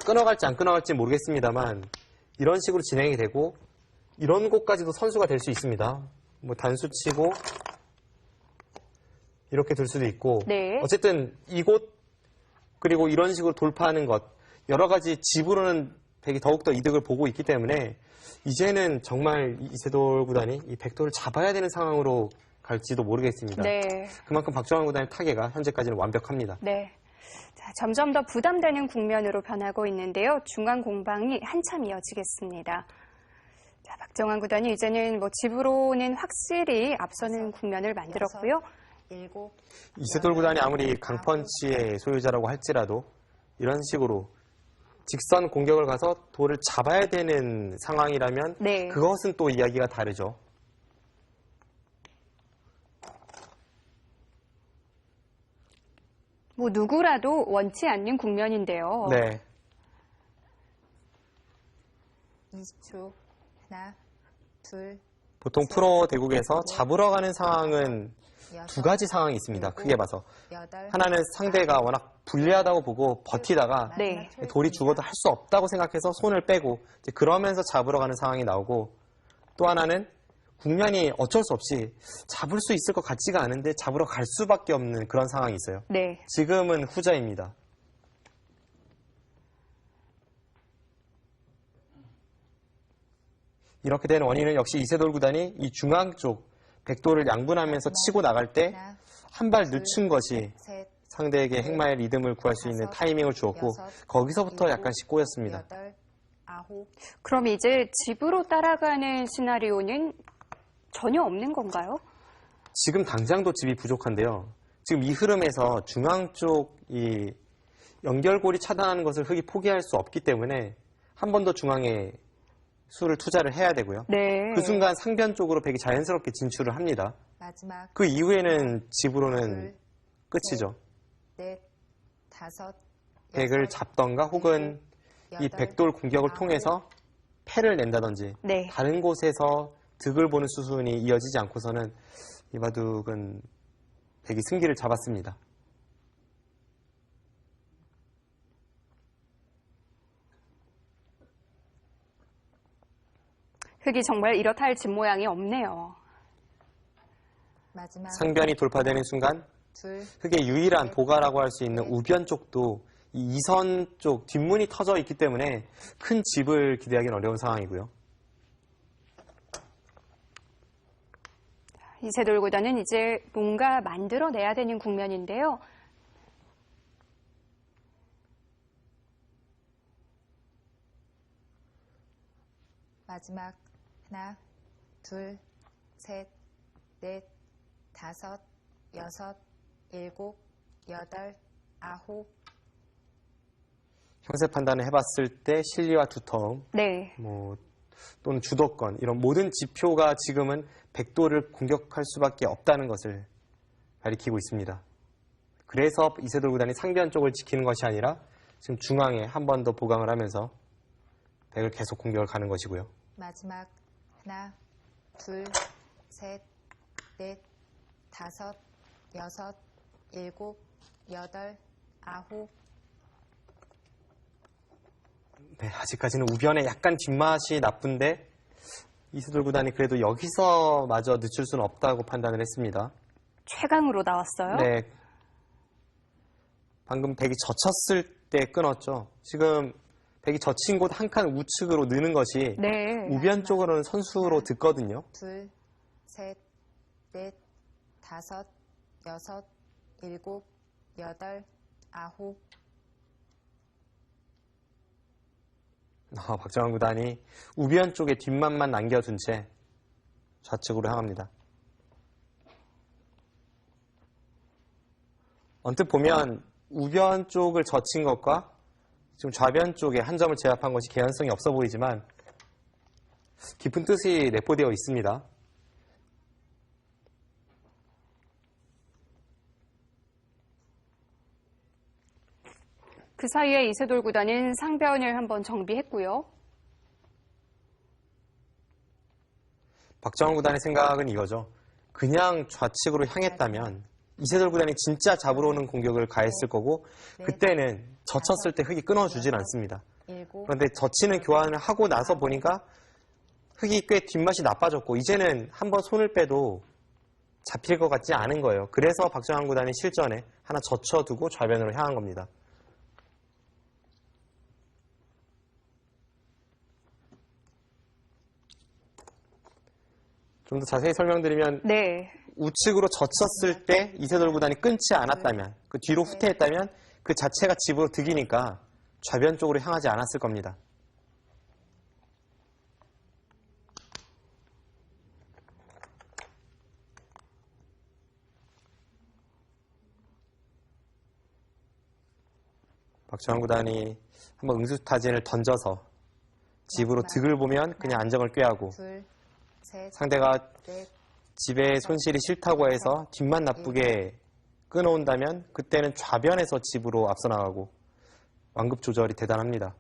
끊어갈지 안 끊어갈지 모르겠습니다만 이런 식으로 진행이 되고 이런 곳까지도 선수가 될 수 있습니다. 뭐 단수 치고 이렇게 둘 수도 있고 네. 어쨌든 이곳 그리고 이런 식으로 돌파하는 것 여러 가지 집으로는 백이 더욱더 이득을 보고 있기 때문에 이제는 정말 이세돌 구단이 이 백돌을 잡아야 되는 상황으로 갈지도 모르겠습니다. 네. 그만큼 박정환 구단의 타개가 현재까지는 완벽합니다. 네. 자, 점점 더 부담되는 국면으로 변하고 있는데요. 중간 공방이 한참 이어지겠습니다. 자, 박정환 구단이 이제는 집으로는 확실히 앞서는 국면을 만들었고요. 일곱. 이세돌 구단이 아무리 강펀치의 소유자라고 할지라도 이런 식으로 직선 공격을 가서 돌을 잡아야 되는 상황이라면 네. 그것은 또 이야기가 다르죠. 누구라도 원치 않는 국면인데요. 네. 20초. 하나, 둘, 보통 프로 대국에서 잡으러 가는 상황은 여섯, 두 가지 상황이 있습니다. 크게 봐서. 여덟. 하나는 상대가 워낙 불리하다고 보고 버티다가 네. 돌이 죽어도 할 수 없다고 생각해서 손을 빼고 이제 그러면서 잡으러 가는 상황이 나오고 또 하나는 국면이 어쩔 수 없이 잡을 수 있을 것 같지가 않은데 잡으러 갈 수밖에 없는 그런 상황이 있어요. 네. 지금은 후자입니다. 이렇게 된 원인은 역시 이세돌 구단이 이 중앙 쪽 백돌을 양분하면서 치고 나갈 때 하나, 한 발 늦춘 것이 셋, 상대에게 행마의 리듬을 구할 수 있는 타이밍을 주었고 거기서부터 약간씩 꼬였습니다. 여덟, 아홉, 그럼 이제 집으로 따라가는 시나리오는 전혀 없는 건가요? 지금 당장도 집이 부족한데요. 지금 이 흐름에서 중앙 쪽 이 연결고리 차단하는 것을 흑이 포기할 수 없기 때문에 한 번 더 중앙에 수를 투자를 해야 되고요. 네. 그 순간 상변 쪽으로 백이 자연스럽게 진출을 합니다. 마지막 그 이후에는 집으로는 둘, 끝이죠. 넷, 다섯, 백을 여섯, 잡던가 혹은 이 여덟, 백돌 공격을 아홉, 통해서 패를 낸다든지 네. 다른 곳에서 득을 보는 수순이 이어지지 않고서는 이 바둑은 백이 승기를 잡았습니다. 흑이 정말 이렇다 할 집 모양이 없네요. 마지막 상변이 돌파되는 순간 둘, 흑의 유일한 보가라고 할 수 있는 우변 쪽도 이 2선 쪽 뒷문이 터져 있기 때문에 큰 집을 기대하기는 어려운 상황이고요. 이세돌 구단은 이제 뭔가 만들어내야 되는 국면인데요. 마지막 하나, 둘, 셋, 넷, 다섯, 여섯, 일곱, 여덟, 아홉, 형세 판단을 해봤을 때 실리와 두텀, 네. 또는 주도권 이런 모든 지표가 지금은 백도를 공격할 수밖에 없다는 것을 가리키고 있습니다. 그래서 이세돌 구단이 상변 쪽을 지키는 것이 아니라 지금 중앙에 한 번 더 보강을 하면서 백을 계속 공격을 가는 것이고요. 마지막 하나, 둘, 셋, 넷, 다섯, 여섯, 일곱, 여덟, 아홉, 네, 아직까지는 우변에 약간 뒷맛이 나쁜데 이세돌 구단이 그래도 여기서 마저 늦출 수는 없다고 판단을 했습니다. 최강으로 나왔어요. 네, 방금 백이 젖혔을 때 끊었죠. 지금 백이 젖힌 곳 한 칸 우측으로 느는 것이 네. 우변 쪽으로는 선수로 듣거든요. 둘, 셋, 넷, 다섯, 여섯, 일곱, 여덟, 아홉, 박정환 구단이 우변 쪽에 뒷맛만 남겨둔 채 좌측으로 향합니다. 언뜻 보면 우변 쪽을 젖힌 것과 지금 좌변 쪽에 한 점을 제압한 것이 개연성이 없어 보이지만 깊은 뜻이 내포되어 있습니다. 그 사이에 이세돌 구단은 상변을 한번 정비했고요. 박정환 구단의 생각은 이거죠. 그냥 좌측으로 향했다면 이세돌 구단이 진짜 잡으러 오는 공격을 가했을 거고 그때는 젖혔을 때 흑이 끊어주질 않습니다. 일곱, 그런데 젖히는 교환을 하고 나서 보니까 흑이 꽤 뒷맛이 나빠졌고 이제는 한번 손을 빼도 잡힐 것 같지 않은 거예요. 그래서 박정환 구단이 실전에 하나 젖혀두고 좌변으로 향한 겁니다. 좀 더 자세히 설명드리면 네. 우측으로 젖혔을 때 이세돌 구단이 끊지 않았다면 그 뒤로 후퇴했다면 그 자체가 집으로 득이니까 좌변 쪽으로 향하지 않았을 겁니다. 박정환 구단이 한번 응수타진을 던져서 집으로 득을 보면 그냥 안정을 꾀하고 둘, 셋, 상대가 넷, 집에 손실이 싫다고 해서 뒷만 나쁘게 끊어온다면 그때는 좌변에서 집으로 앞서 나가고 완급 조절이 대단합니다.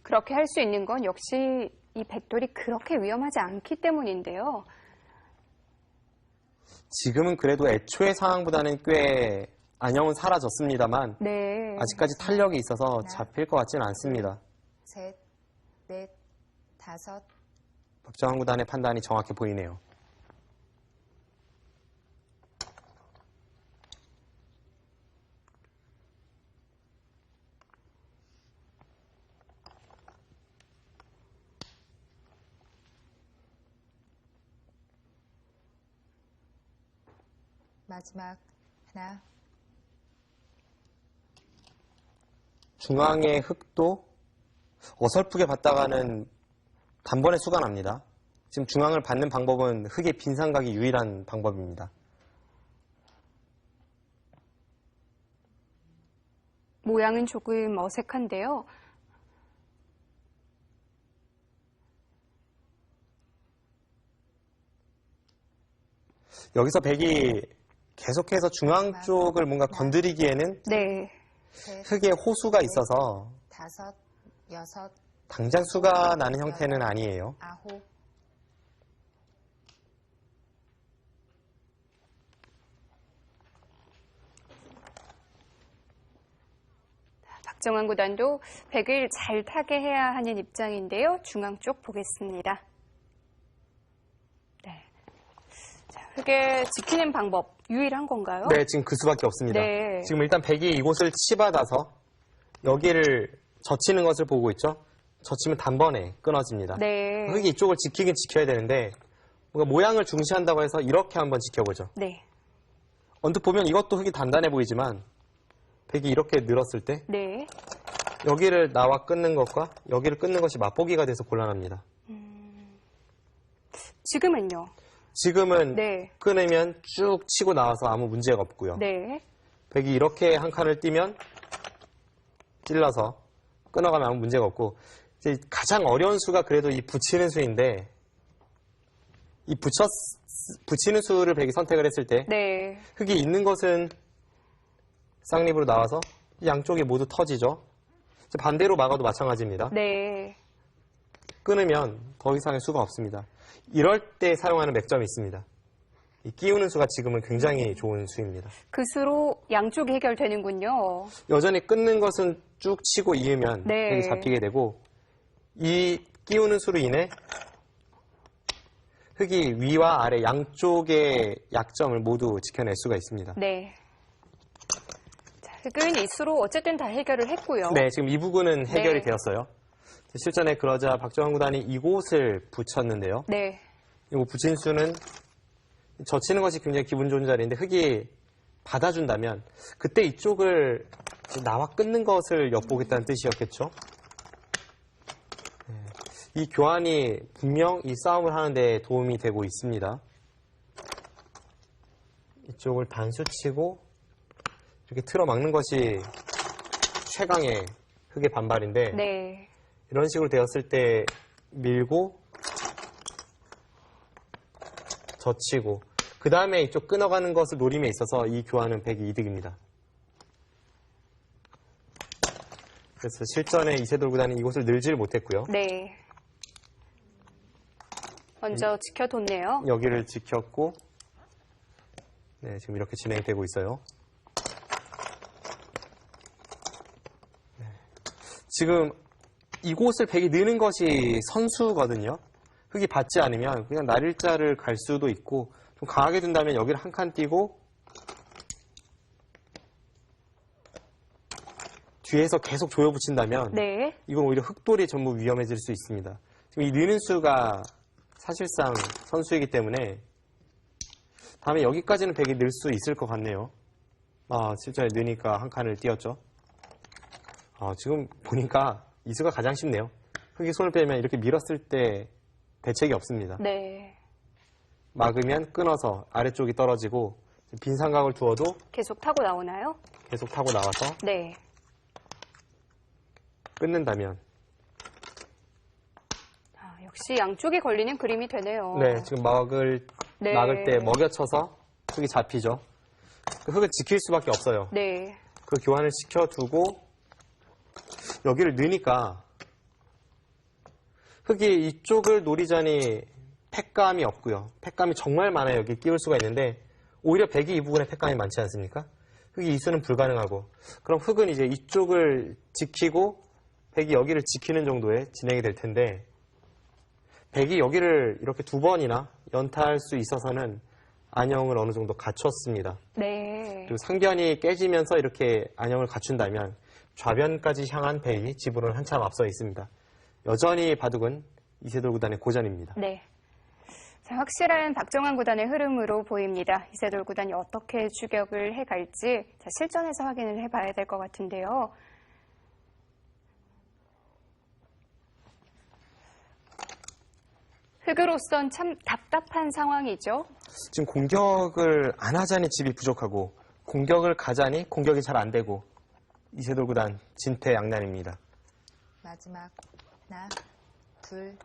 그렇게 할 수 있는 건 역시 이 백돌이 그렇게 위험하지 않기 때문인데요. 지금은 그래도 애초의 상황보다는 꽤 안형은 사라졌습니다만 네. 아직까지 탄력이 있어서 잡힐 것 같지는 않습니다. 셋, 넷, 다섯, 박정환 구단의 판단이 정확해 보이네요. 마지막 하나, 중앙의 흙도 어설프게 받다가는 단번에 수가 납니다. 지금 중앙을 받는 방법은 흙의 빈삼각이 유일한 방법입니다. 모양은 조금 어색한데요. 여기서 백이 계속해서 중앙 쪽을 뭔가 건드리기에는 네. 셋, 흙에 호수가 있어서 다섯, 여섯, 당장 수가 나는 형태는 아니에요. 아홉, 박정환 구단도 백을 잘 타게 해야 하는 입장인데요. 중앙 쪽 보겠습니다. 네. 자, 흙에 지키는 방법 유일한 건가요? 네, 지금 그 수밖에 없습니다. 네. 지금 일단 백이 이곳을 치받아서 여기를 젖히는 것을 보고 있죠. 젖히면 단번에 끊어집니다. 네. 흙이 이쪽을 지키긴 지켜야 되는데 뭔가 모양을 중시한다고 해서 이렇게 한번 지켜보죠. 네. 언뜻 보면 이것도 흙이 단단해 보이지만 백이 이렇게 늘었을 때 네. 여기를 나와 끊는 것과 여기를 끊는 것이 맛보기가 돼서 곤란합니다. 지금은요? 지금은 네. 끊으면 쭉 치고 나와서 아무 문제가 없고요. 네. 백이 이렇게 한 칸을 띄면 찔러서 끊어가면 아무 문제가 없고 이제 가장 어려운 수가 그래도 이 붙이는 수인데 이 붙이는 수를 백이 선택을 했을 때 네. 흙이 있는 것은 쌍립으로 나와서 양쪽이 모두 터지죠. 반대로 막아도 마찬가지입니다. 네. 끊으면 더 이상의 수가 없습니다. 이럴 때 사용하는 맥점이 있습니다. 이 끼우는 수가 지금은 굉장히 좋은 수입니다. 그 수로 양쪽이 해결되는군요. 여전히 끊는 것은 쭉 치고 이으면 네. 백이 잡히게 되고 이 끼우는 수로 인해 흙이 위와 아래 양쪽의 약점을 모두 지켜낼 수가 있습니다. 네. 자, 흙은 이 수로 어쨌든 다 해결을 했고요. 네, 지금 이 부분은 해결이 네. 되었어요. 실전에 그러자 박정환 구단이 이곳을 붙였는데요. 네. 이 붙인 수는 젖히는 것이 굉장히 기분 좋은 자리인데 흙이 받아준다면 그때 이쪽을 나와 끊는 것을 엿보겠다는 뜻이었겠죠. 네. 이 교환이 분명 이 싸움을 하는 데 도움이 되고 있습니다. 이쪽을 단수치고 이렇게 틀어 막는 것이 최강의 흙의 반발인데 네. 이런 식으로 되었을 때 밀고 젖히고 그 다음에 이쪽 끊어가는 것을 노림에 있어서 이 교환은 백이 이득입니다. 그래서 실전에 이세돌 구단이 이곳을 늘지를 못했고요. 네. 먼저 지켜뒀네요. 여기를 지켰고 네, 지금 이렇게 진행되고 있어요. 네. 지금 이곳을 백이 느는 것이 선수거든요. 흙이 받지 않으면 그냥 날일자를 갈 수도 있고 좀 강하게 둔다면 여기를 한 칸 띄고 뒤에서 계속 조여붙인다면 네. 이건 오히려 흙돌이 전부 위험해질 수 있습니다. 지금 이 느는 수가 사실상 선수이기 때문에 다음에 여기까지는 백이 늘 수 있을 것 같네요. 실전에 느니까 한 칸을 띄었죠. 지금 보니까 이 수가 가장 쉽네요. 흙이 손을 빼면 이렇게 밀었을 때 대책이 없습니다. 네. 막으면 끊어서 아래쪽이 떨어지고 빈 삼각을 두어도 계속 타고 나오나요? 계속 타고 나와서 네. 끊는다면 역시 양쪽에 걸리는 그림이 되네요. 네, 지금 막을 때 먹여쳐서 흙이 잡히죠. 그 흙을 지킬 수밖에 없어요. 네. 그 교환을 시켜두고 여기를 넣으니까 흙이 이쪽을 노리자니 팩감이 없고요. 팩감이 정말 많아요. 여기 끼울 수가 있는데 오히려 백이 이 부분에 팩감이 많지 않습니까? 흙이 이수는 불가능하고 그럼 흙은 이제 이쪽을 지키고 백이 여기를 지키는 정도의 진행이 될 텐데 백이 여기를 이렇게 두 번이나 연타할 수 있어서는 안형을 어느 정도 갖췄습니다. 네. 그리고 상변이 깨지면서 이렇게 안형을 갖춘다면 좌변까지 향한 백이 지붕은 한참 앞서 있습니다. 여전히 바둑은 이세돌 구단의 고전입니다. 네. 자, 확실한 박정환 구단의 흐름으로 보입니다. 이세돌 구단이 어떻게 추격을 해갈지 자, 실전에서 확인을 해봐야 될 것 같은데요. 흑으로선 참 답답한 상황이죠. 지금 공격을 안 하자니 집이 부족하고 공격을 가자니 공격이 잘 안 되고 이세돌 구단 진퇴양난입니다. 마지막 하나, 둘,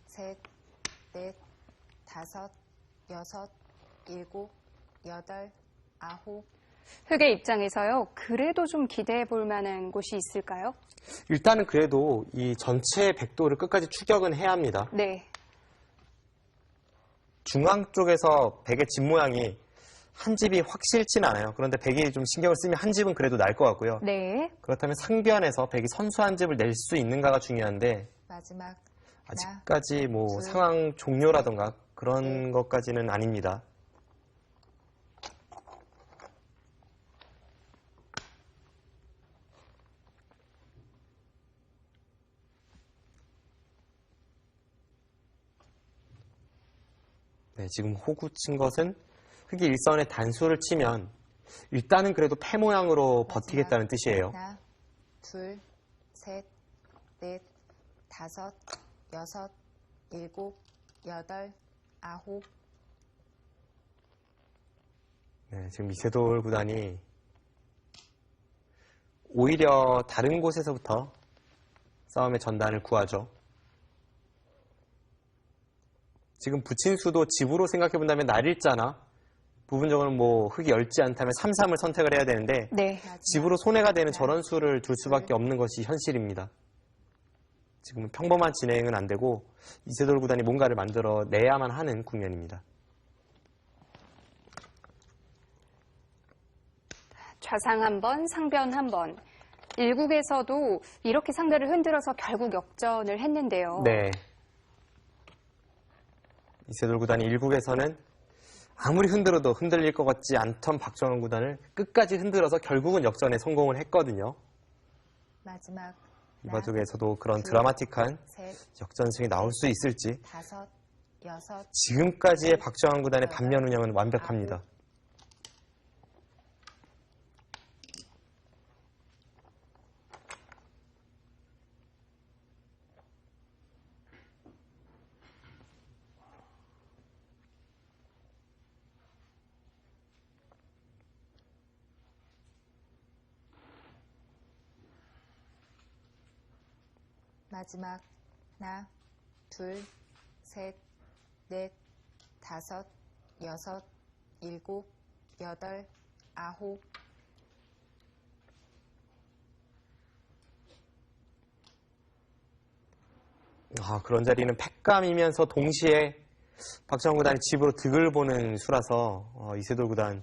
셋, 넷, 다섯, 여섯, 일곱, 여덟, 아홉. 흑의 입장에서요. 그래도 좀 기대해 볼 만한 곳이 있을까요? 일단은 그래도 이 전체 백도를 끝까지 추격은 해야 합니다. 네. 중앙 쪽에서 백의 집 모양이 한 집이 확 싫진 않아요. 그런데 백이 좀 신경을 쓰면 한 집은 그래도 날 것 같고요. 네. 그렇다면 상변에서 백이 선수 한 집을 낼 수 있는가가 중요한데 마지막 하나, 아직까지 뭐 둘, 상황 종료라던가 그런 넷. 것까지는 아닙니다. 네, 지금 호구 친 것은 흑이 일선에 단수를 치면 일단은 그래도 패 모양으로 버티겠다는 뜻이에요. 하나, 둘, 셋, 넷, 다섯, 여섯, 일곱, 여덟, 아홉. 네, 지금 이세돌 구단이 오히려 다른 곳에서부터 싸움의 전단을 구하죠. 지금 붙인 수도 집으로 생각해 본다면 날일자나 부분적으로 뭐 흑이 넓지 않다면 3-3을 선택을 해야 되는데 네. 마지막 집으로 손해가 되는 하나, 저런 수를 둘 수밖에 없는 것이 현실입니다. 지금은 평범한 진행은 안 되고 이세돌 구단이 뭔가를 만들어 내야만 하는 국면입니다. 좌상 한 번, 상변 한 번. 1국에서도 이렇게 상대를 흔들어서 결국 역전을 했는데요. 네. 이세돌 구단이 1국에서는 아무리 흔들어도 흔들릴 것 같지 않던 박정환 구단을 끝까지 흔들어서 결국은 역전에 성공을 했거든요. 마지막 이 하나, 바둑에서도 그런 둘, 드라마틱한 셋, 역전승이 나올 수 있을지 다섯, 여섯. 지금까지의 박정환 구단의 반면 운영은 완벽합니다. 마지막 하나, 둘, 셋, 넷, 다섯, 여섯, 일곱, 여덟, 아홉. 그런 자리는 패감이면서 동시에 박정환 구단이 집으로 득을 보는 수라서 이세돌 구단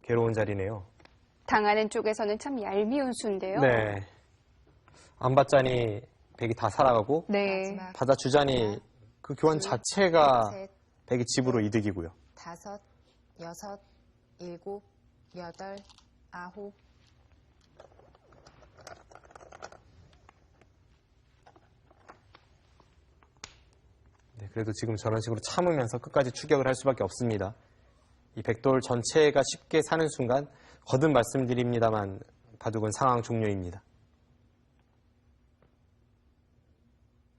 괴로운 자리네요. 당하는 쪽에서는 참 얄미운 수인데요. 네. 안 받자니 백이 다 살아가고 네. 마지막 받아주자니 그 교환 둘, 자체가 셋, 백이 집으로 이득이고요. 다섯, 여섯, 일곱, 여덟, 아홉. 네, 그래도 지금 저런 식으로 참으면서 끝까지 추격을 할 수밖에 없습니다. 이 백돌 전체가 쉽게 사는 순간 거듭 말씀드립니다만 바둑은 상황 종료입니다.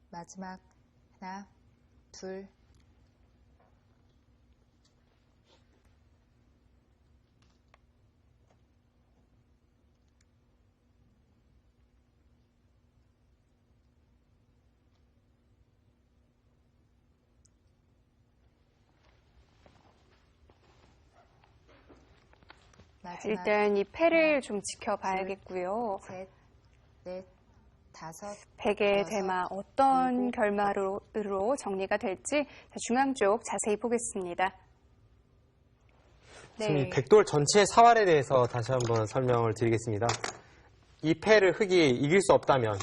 마지막 하나, 둘, 마지막 일단 이 패를 좀 지켜봐야겠고요. 셋, 넷, 다섯, 백의 여섯, 대마 어떤 일곱. 결말로 정리가 될지 중앙 쪽 자세히 보겠습니다. 지금 이 네. 백돌 전체의 사활에 대해서 다시 한번 설명을 드리겠습니다. 이 패를 흑이 이길 수 없다면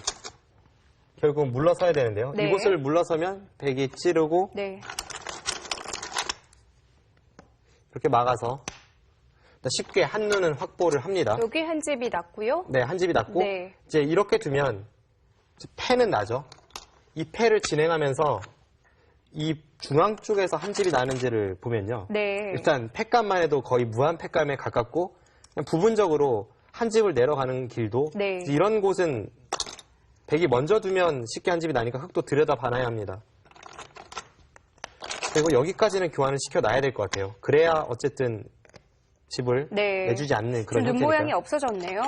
결국 물러서야 되는데요. 네. 이곳을 물러서면 백이 찌르고 네. 이렇게 막아서 쉽게 한눈은 확보를 합니다. 여기 한 집이 났고요. 네, 한 집이 났고 네. 이제 이렇게 두면 패는 나죠. 이 패를 진행하면서 이 중앙 쪽에서 한 집이 나는지를 보면요. 네. 일단 팩감만 해도 거의 무한 팩감에 가깝고 그냥 부분적으로 한 집을 내려가는 길도 네. 이런 곳은 백이 먼저 두면 쉽게 한 집이 나니까 흙도 들여다 봐놔야 합니다. 그리고 여기까지는 교환을 시켜놔야 될 것 같아요. 그래야 어쨌든 집을 네. 내주지 않는 그런 눈 모양이 형태니까요. 없어졌네요.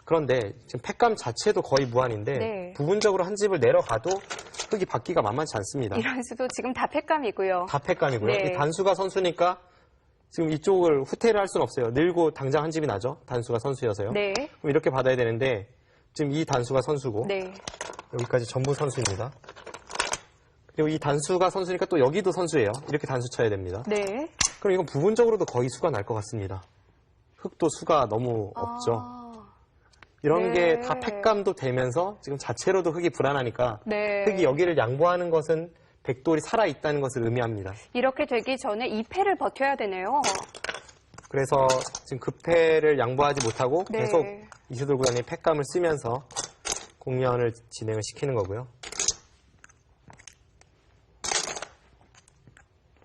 그런데 지금 팩감 자체도 거의 무한인데 네. 부분적으로 한 집을 내려가도 흙이 받기가 만만치 않습니다. 이런 수도 지금 다 팩감이고요. 다 팩감이고요. 네. 이 단수가 선수니까 지금 이쪽을 후퇴를 할 수는 없어요. 늘고 당장 한 집이 나죠. 단수가 선수여서요. 네. 그럼 이렇게 받아야 되는데 지금 이 단수가 선수고 네. 여기까지 전부 선수입니다. 그리고 이 단수가 선수니까 또 여기도 선수예요. 이렇게 단수 쳐야 됩니다. 네. 그럼 이건 부분적으로도 거의 수가 날 것 같습니다. 흙도 수가 너무 없죠. 아, 이런 네. 게 다 팩감도 되면서 지금 자체로도 흙이 불안하니까 네. 흙이 여기를 양보하는 것은 백돌이 살아있다는 것을 의미합니다. 이렇게 되기 전에 2패를 버텨야 되네요. 그래서 지금 급패를 양보하지 못하고 네. 계속 이세돌 구단이 팩감을 쓰면서 공연을 진행을 시키는 거고요.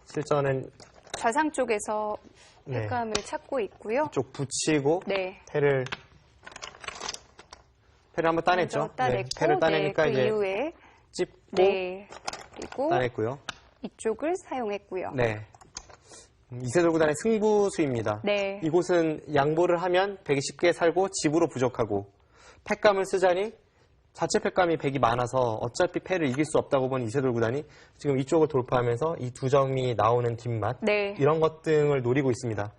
실전은 좌상 쪽에서 네, 팩감을 찾고 있고요. 이쪽 붙이고 네. 패를 한번 따냈죠. 먼저 따냈고, 네, 패를 따내니까 네, 그 이제 이후에 찝고 네. 그리고 따냈고요. 이쪽을 사용했고요. 네. 이세돌 구단의 승부수입니다. 네. 이곳은 양보를 하면 백이 쉽게 살고 집으로 부족하고 팩감을 쓰자니 자체 팩감이 백이 많아서 어차피 패를 이길 수 없다고 본 이세돌 구단이 지금 이쪽을 돌파하면서 이 두 점이 나오는 뒷맛 네. 이런 것 등을 노리고 있습니다.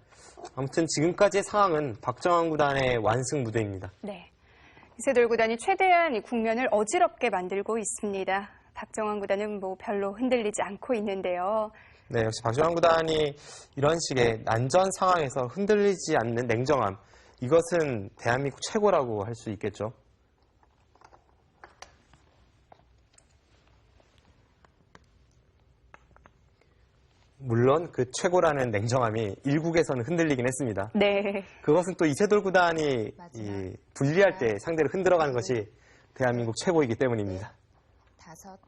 아무튼 지금까지의 상황은 박정환 구단의 완승 무대입니다. 네. 이세돌 구단이 최대한 이 국면을 어지럽게 만들고 있습니다. 박정환 구단은 뭐 별로 흔들리지 않고 있는데요. 네, 역시 박정환 구단이 이런 식의 난전 상황에서 흔들리지 않는 냉정함 이것은 대한민국 최고라고 할 수 있겠죠. 물론 그 최고라는 냉정함이 일국에서는 흔들리긴 했습니다. 네. 그것은 또 이세돌 구단이 이 분리할 때 상대를 흔들어가는 것이 대한민국 최고이기 때문입니다. 다섯,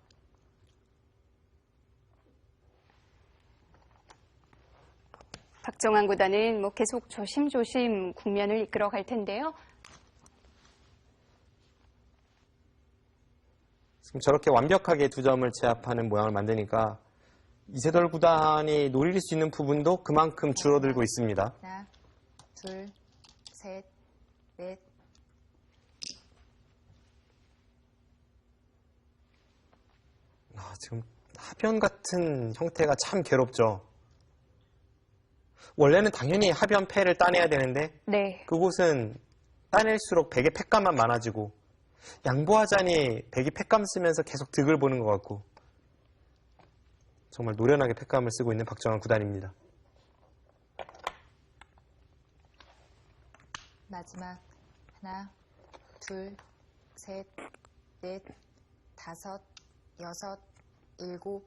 박정환 구단은 뭐 계속 조심조심 국면을 이끌어갈 텐데요. 지금 저렇게 완벽하게 두 점을 제압하는 모양을 만드니까 이세돌 구단이 노릴 수 있는 부분도 그만큼 줄어들고 있습니다. 하나, 둘, 셋, 넷, 지금 하변 같은 형태가 참 괴롭죠. 원래는 당연히 하변 패를 따내야 되는데 네. 그곳은 따낼수록 백의 팩감만 많아지고 양보하자니 백이 팩감 쓰면서 계속 득을 보는 것 같고 정말 노련하게 팩감을 쓰고 있는 박정환 구단입니다. 마지막 하나, 둘, 셋, 넷, 다섯, 여섯, 일곱,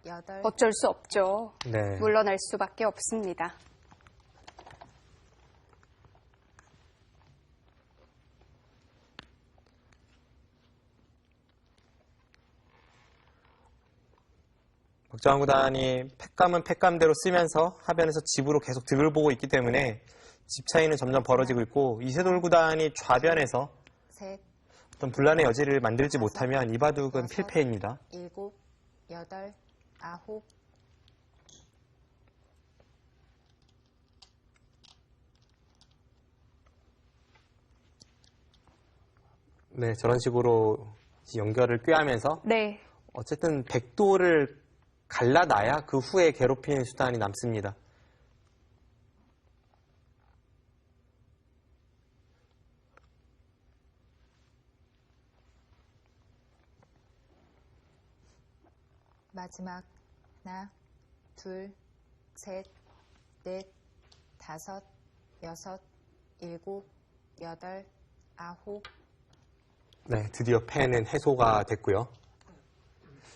여덟, 어쩔 수 없죠. 네. 물러날 수밖에 없습니다. 박정환 구단이 팩감은 팩감대로 쓰면서 하변에서 집으로 계속 득을 보고 있기 때문에 집 차이는 점점 벌어지고 있고 이세돌 구단이 좌변에서 셋, 어떤 분란의 여지를 만들지 못하면 이 바둑은 필패입니다. 일곱, 여덟, 아홉, 네, 저런 식으로 연결을 꾀하면서 네. 어쨌든 백도를 갈라놔야 그 후에 괴롭히는 수단이 남습니다. 마지막 하나, 둘, 셋, 넷, 다섯, 여섯, 일곱, 여덟, 아홉, 네, 드디어 패는 해소가 됐고요.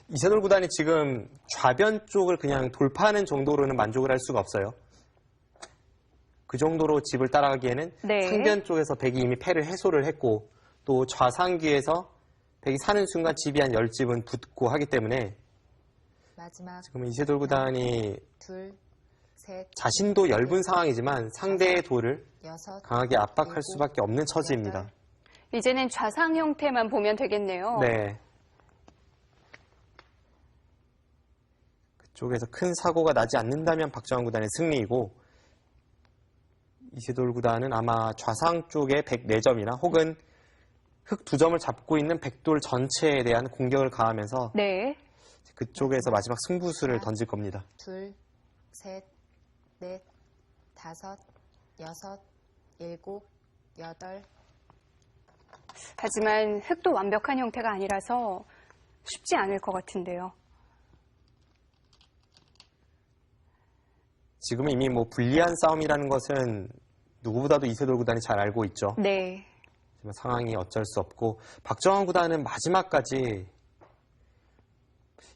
이세돌 구단이 지금 좌변 쪽을 그냥 돌파하는 정도로는 만족을 할 수가 없어요. 그 정도로 집을 따라가기에는 네. 상변 쪽에서 백이 이미 패를 해소를 했고 또 좌상귀에서 백이 사는 순간 집이 한 10집은 붙고 하기 때문에 마지막 지금 이세돌 구단이 둘, 셋, 자신도 엷은 상황이지만 상대의 돌을 여섯, 강하게 압박할 일곱, 수밖에 없는 처지입니다. 여덟. 이제는 좌상 형태만 보면 되겠네요. 네. 그쪽에서 큰 사고가 나지 않는다면 박정환 구단의 승리이고 이세돌 구단은 아마 좌상 쪽에 104점이나 혹은 흑 2점을 잡고 있는 백돌 전체에 대한 공격을 가하면서 네. 그쪽에서 마지막 승부수를 던질 겁니다. 둘, 셋, 넷, 다섯, 여섯, 일곱, 여덟. 하지만 흑도 완벽한 형태가 아니라서 쉽지 않을 것 같은데요. 지금은 이미 뭐 불리한 싸움이라는 것은 누구보다도 이세돌 구단이 잘 알고 있죠. 네. 하지만 상황이 어쩔 수 없고 박정환 구단은 마지막까지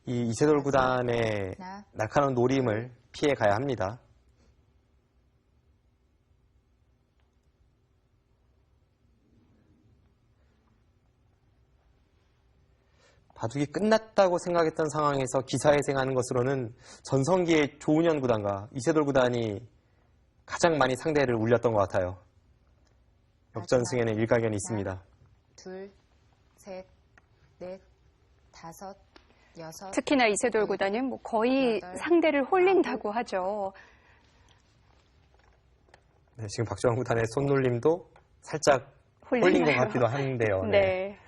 이 이세돌 구단의 하나, 날카로운 노림을 피해 가야 합니다. 바둑이 끝났다고 생각했던 상황에서 기사회생하는 것으로는 전성기의 조은현 구단과 이세돌 구단이 가장 많이 상대를 울렸던 것 같아요. 역전승에는 일가견이 있습니다. 둘, 셋, 넷, 다섯, 여섯. 특히나 이세돌 구단은 뭐 거의 여덟, 상대를 홀린다고 하죠. 네, 지금 박정환 구단의 손놀림도 살짝 홀린 것 같기도 한데요. 네. 네.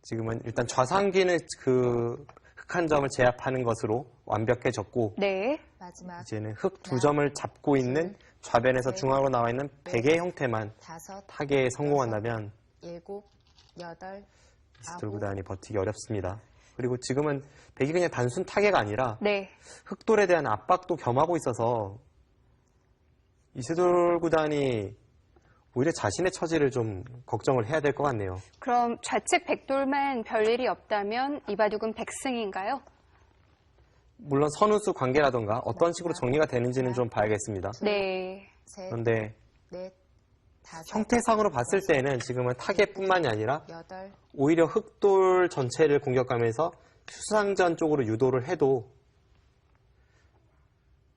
지금은 일단 좌상기는 그 흑 한 점을 제압하는 것으로 완벽해졌고 네. 마지막 이제는 흑 2점을 잡고 있는 좌변에서 중앙으로 나와 있는 백의 형태만 다섯, 타개에 성공한다면 일곱, 여덟, 이세돌 구단이 버티기 어렵습니다. 그리고 지금은 백이 그냥 단순 타개가 아니라 네. 흑돌에 대한 압박도 겸하고 있어서 이세돌 구단이 오히려 자신의 처지를 좀 걱정을 해야 될 것 같네요. 그럼 좌측 백돌만 별일이 없다면 이 바둑은 백승인가요? 물론 선우수 관계라던가 어떤 식으로 정리가 되는지는 좀 봐야겠습니다. 네. 셋, 그런데 넷, 다섯, 형태상으로 봤을 때는 지금은 타개뿐만이 아니라 여덟, 오히려 흑돌 전체를 공격하면서 수상전 쪽으로 유도를 해도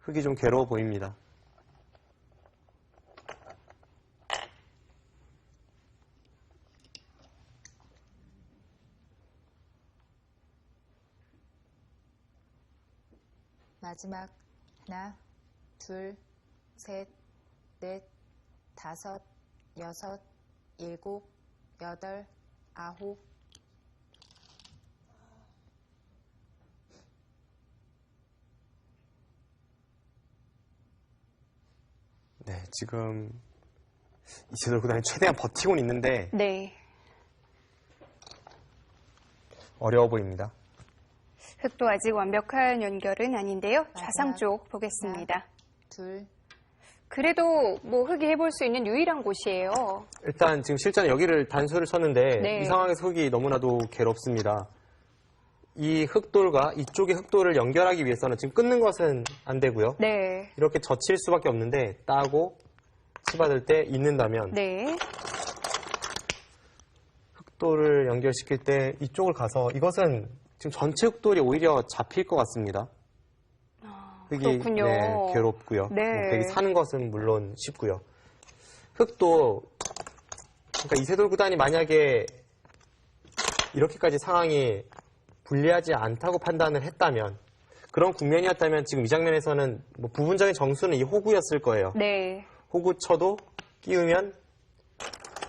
흑이 좀 괴로워 보입니다. 마지막 하나, 둘, 셋, 넷, 다섯, 여섯, 일곱, 여덟, 아홉. 네, 지금 이세돌 구단이 최대한 버티고는 있는데 네. 어려워 보입니다. 흑도 아직 완벽한 연결은 아닌데요. 좌상 마지막. 쪽 보겠습니다. 둘, 그래도 뭐 흑이 해볼 수 있는 유일한 곳이에요. 일단 지금 실전에 여기를 단수를 쳤는데 네. 이 상황에서 흑이 너무나도 괴롭습니다. 이 흑돌과 이쪽의 흑돌을 연결하기 위해서는 지금 끊는 것은 안 되고요. 네. 이렇게 젖힐 수밖에 없는데 따고 치받을 때 잇는다면 네. 흑돌을 연결시킬 때 이쪽을 가서 이것은 지금 전체 흑돌이 오히려 잡힐 것 같습니다. 흑이 그렇군요. 네, 괴롭고요. 네. 뭐 백이 사는 것은 물론 쉽고요. 흑도 그러니까 이세돌 구단이 만약에 이렇게까지 상황이 불리하지 않다고 판단을 했다면 그런 국면이었다면 지금 이 장면에서는 뭐 부분적인 정수는 이 호구였을 거예요. 네. 호구 쳐도 끼우면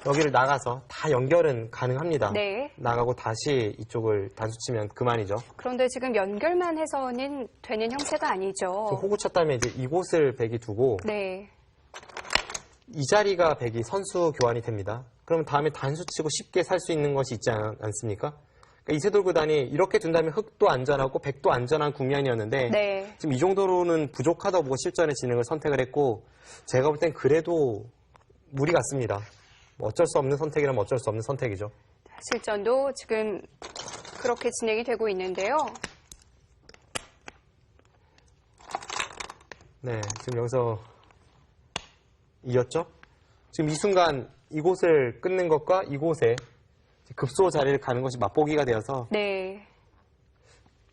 여기를 나가서 다 연결은 가능합니다. 네. 나가고 다시 이쪽을 단수 치면 그만이죠. 그런데 지금 연결만 해서는 되는 형태가 아니죠. 호구 쳤다면 이제 이곳을 백이 두고 네. 이 자리가 백이 선수 교환이 됩니다. 그러면 다음에 단수 치고 쉽게 살 수 있는 것이 있지 않습니까? 그러니까 이세돌 구단이 이렇게 둔다면 흑도 안전하고 백도 안전한 국면이었는데 네. 지금 이 정도로는 부족하다고 보고 실전의 진행을 선택을 했고 제가 볼 땐 그래도 무리 같습니다. 뭐 어쩔 수 없는 선택이라면 어쩔 수 없는 선택이죠. 실전도 지금 그렇게 진행이 되고 있는데요. 네, 지금 여기서 이었죠? 지금 이 순간 이곳을 끊는 것과 이곳에 급소 자리를 가는 것이 맛보기가 되어서 네.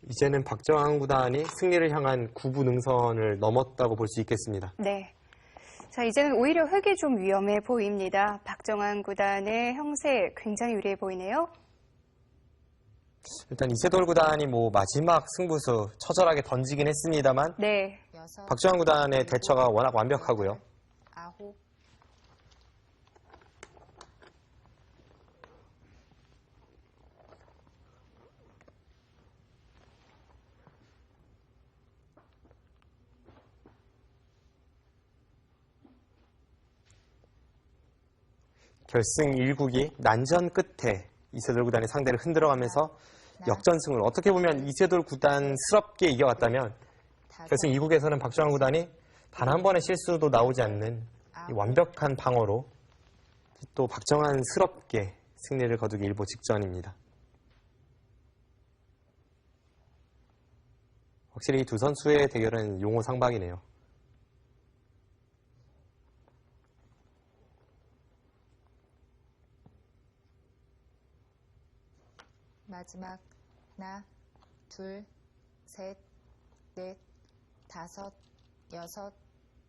이제는 박정환 구단이 승리를 향한 9부 능선을 넘었다고 볼 수 있겠습니다. 네. 자, 이제는 오히려 흙이 좀 위험해 보입니다. 박정환 구단의 형세 굉장히 유리해 보이네요. 일단 이세돌 구단이 마지막 승부수 처절하게 던지긴 했습니다만 네. 여섯, 박정환 구단의 대처가 워낙 완벽하고요. 아홉, 결승 1국이 난전 끝에 이세돌 구단이 상대를 흔들어가면서 역전승을 어떻게 보면 이세돌 구단스럽게 이겨왔다면 결승 2국에서는 박정환 구단이 단 한 번의 실수도 나오지 않는 이 완벽한 방어로 또 박정환스럽게 승리를 거두기 일보 직전입니다. 확실히 이 두 선수의 대결은 용호상박이네요. 마지막 하나, 둘, 셋, 넷, 다섯, 여섯,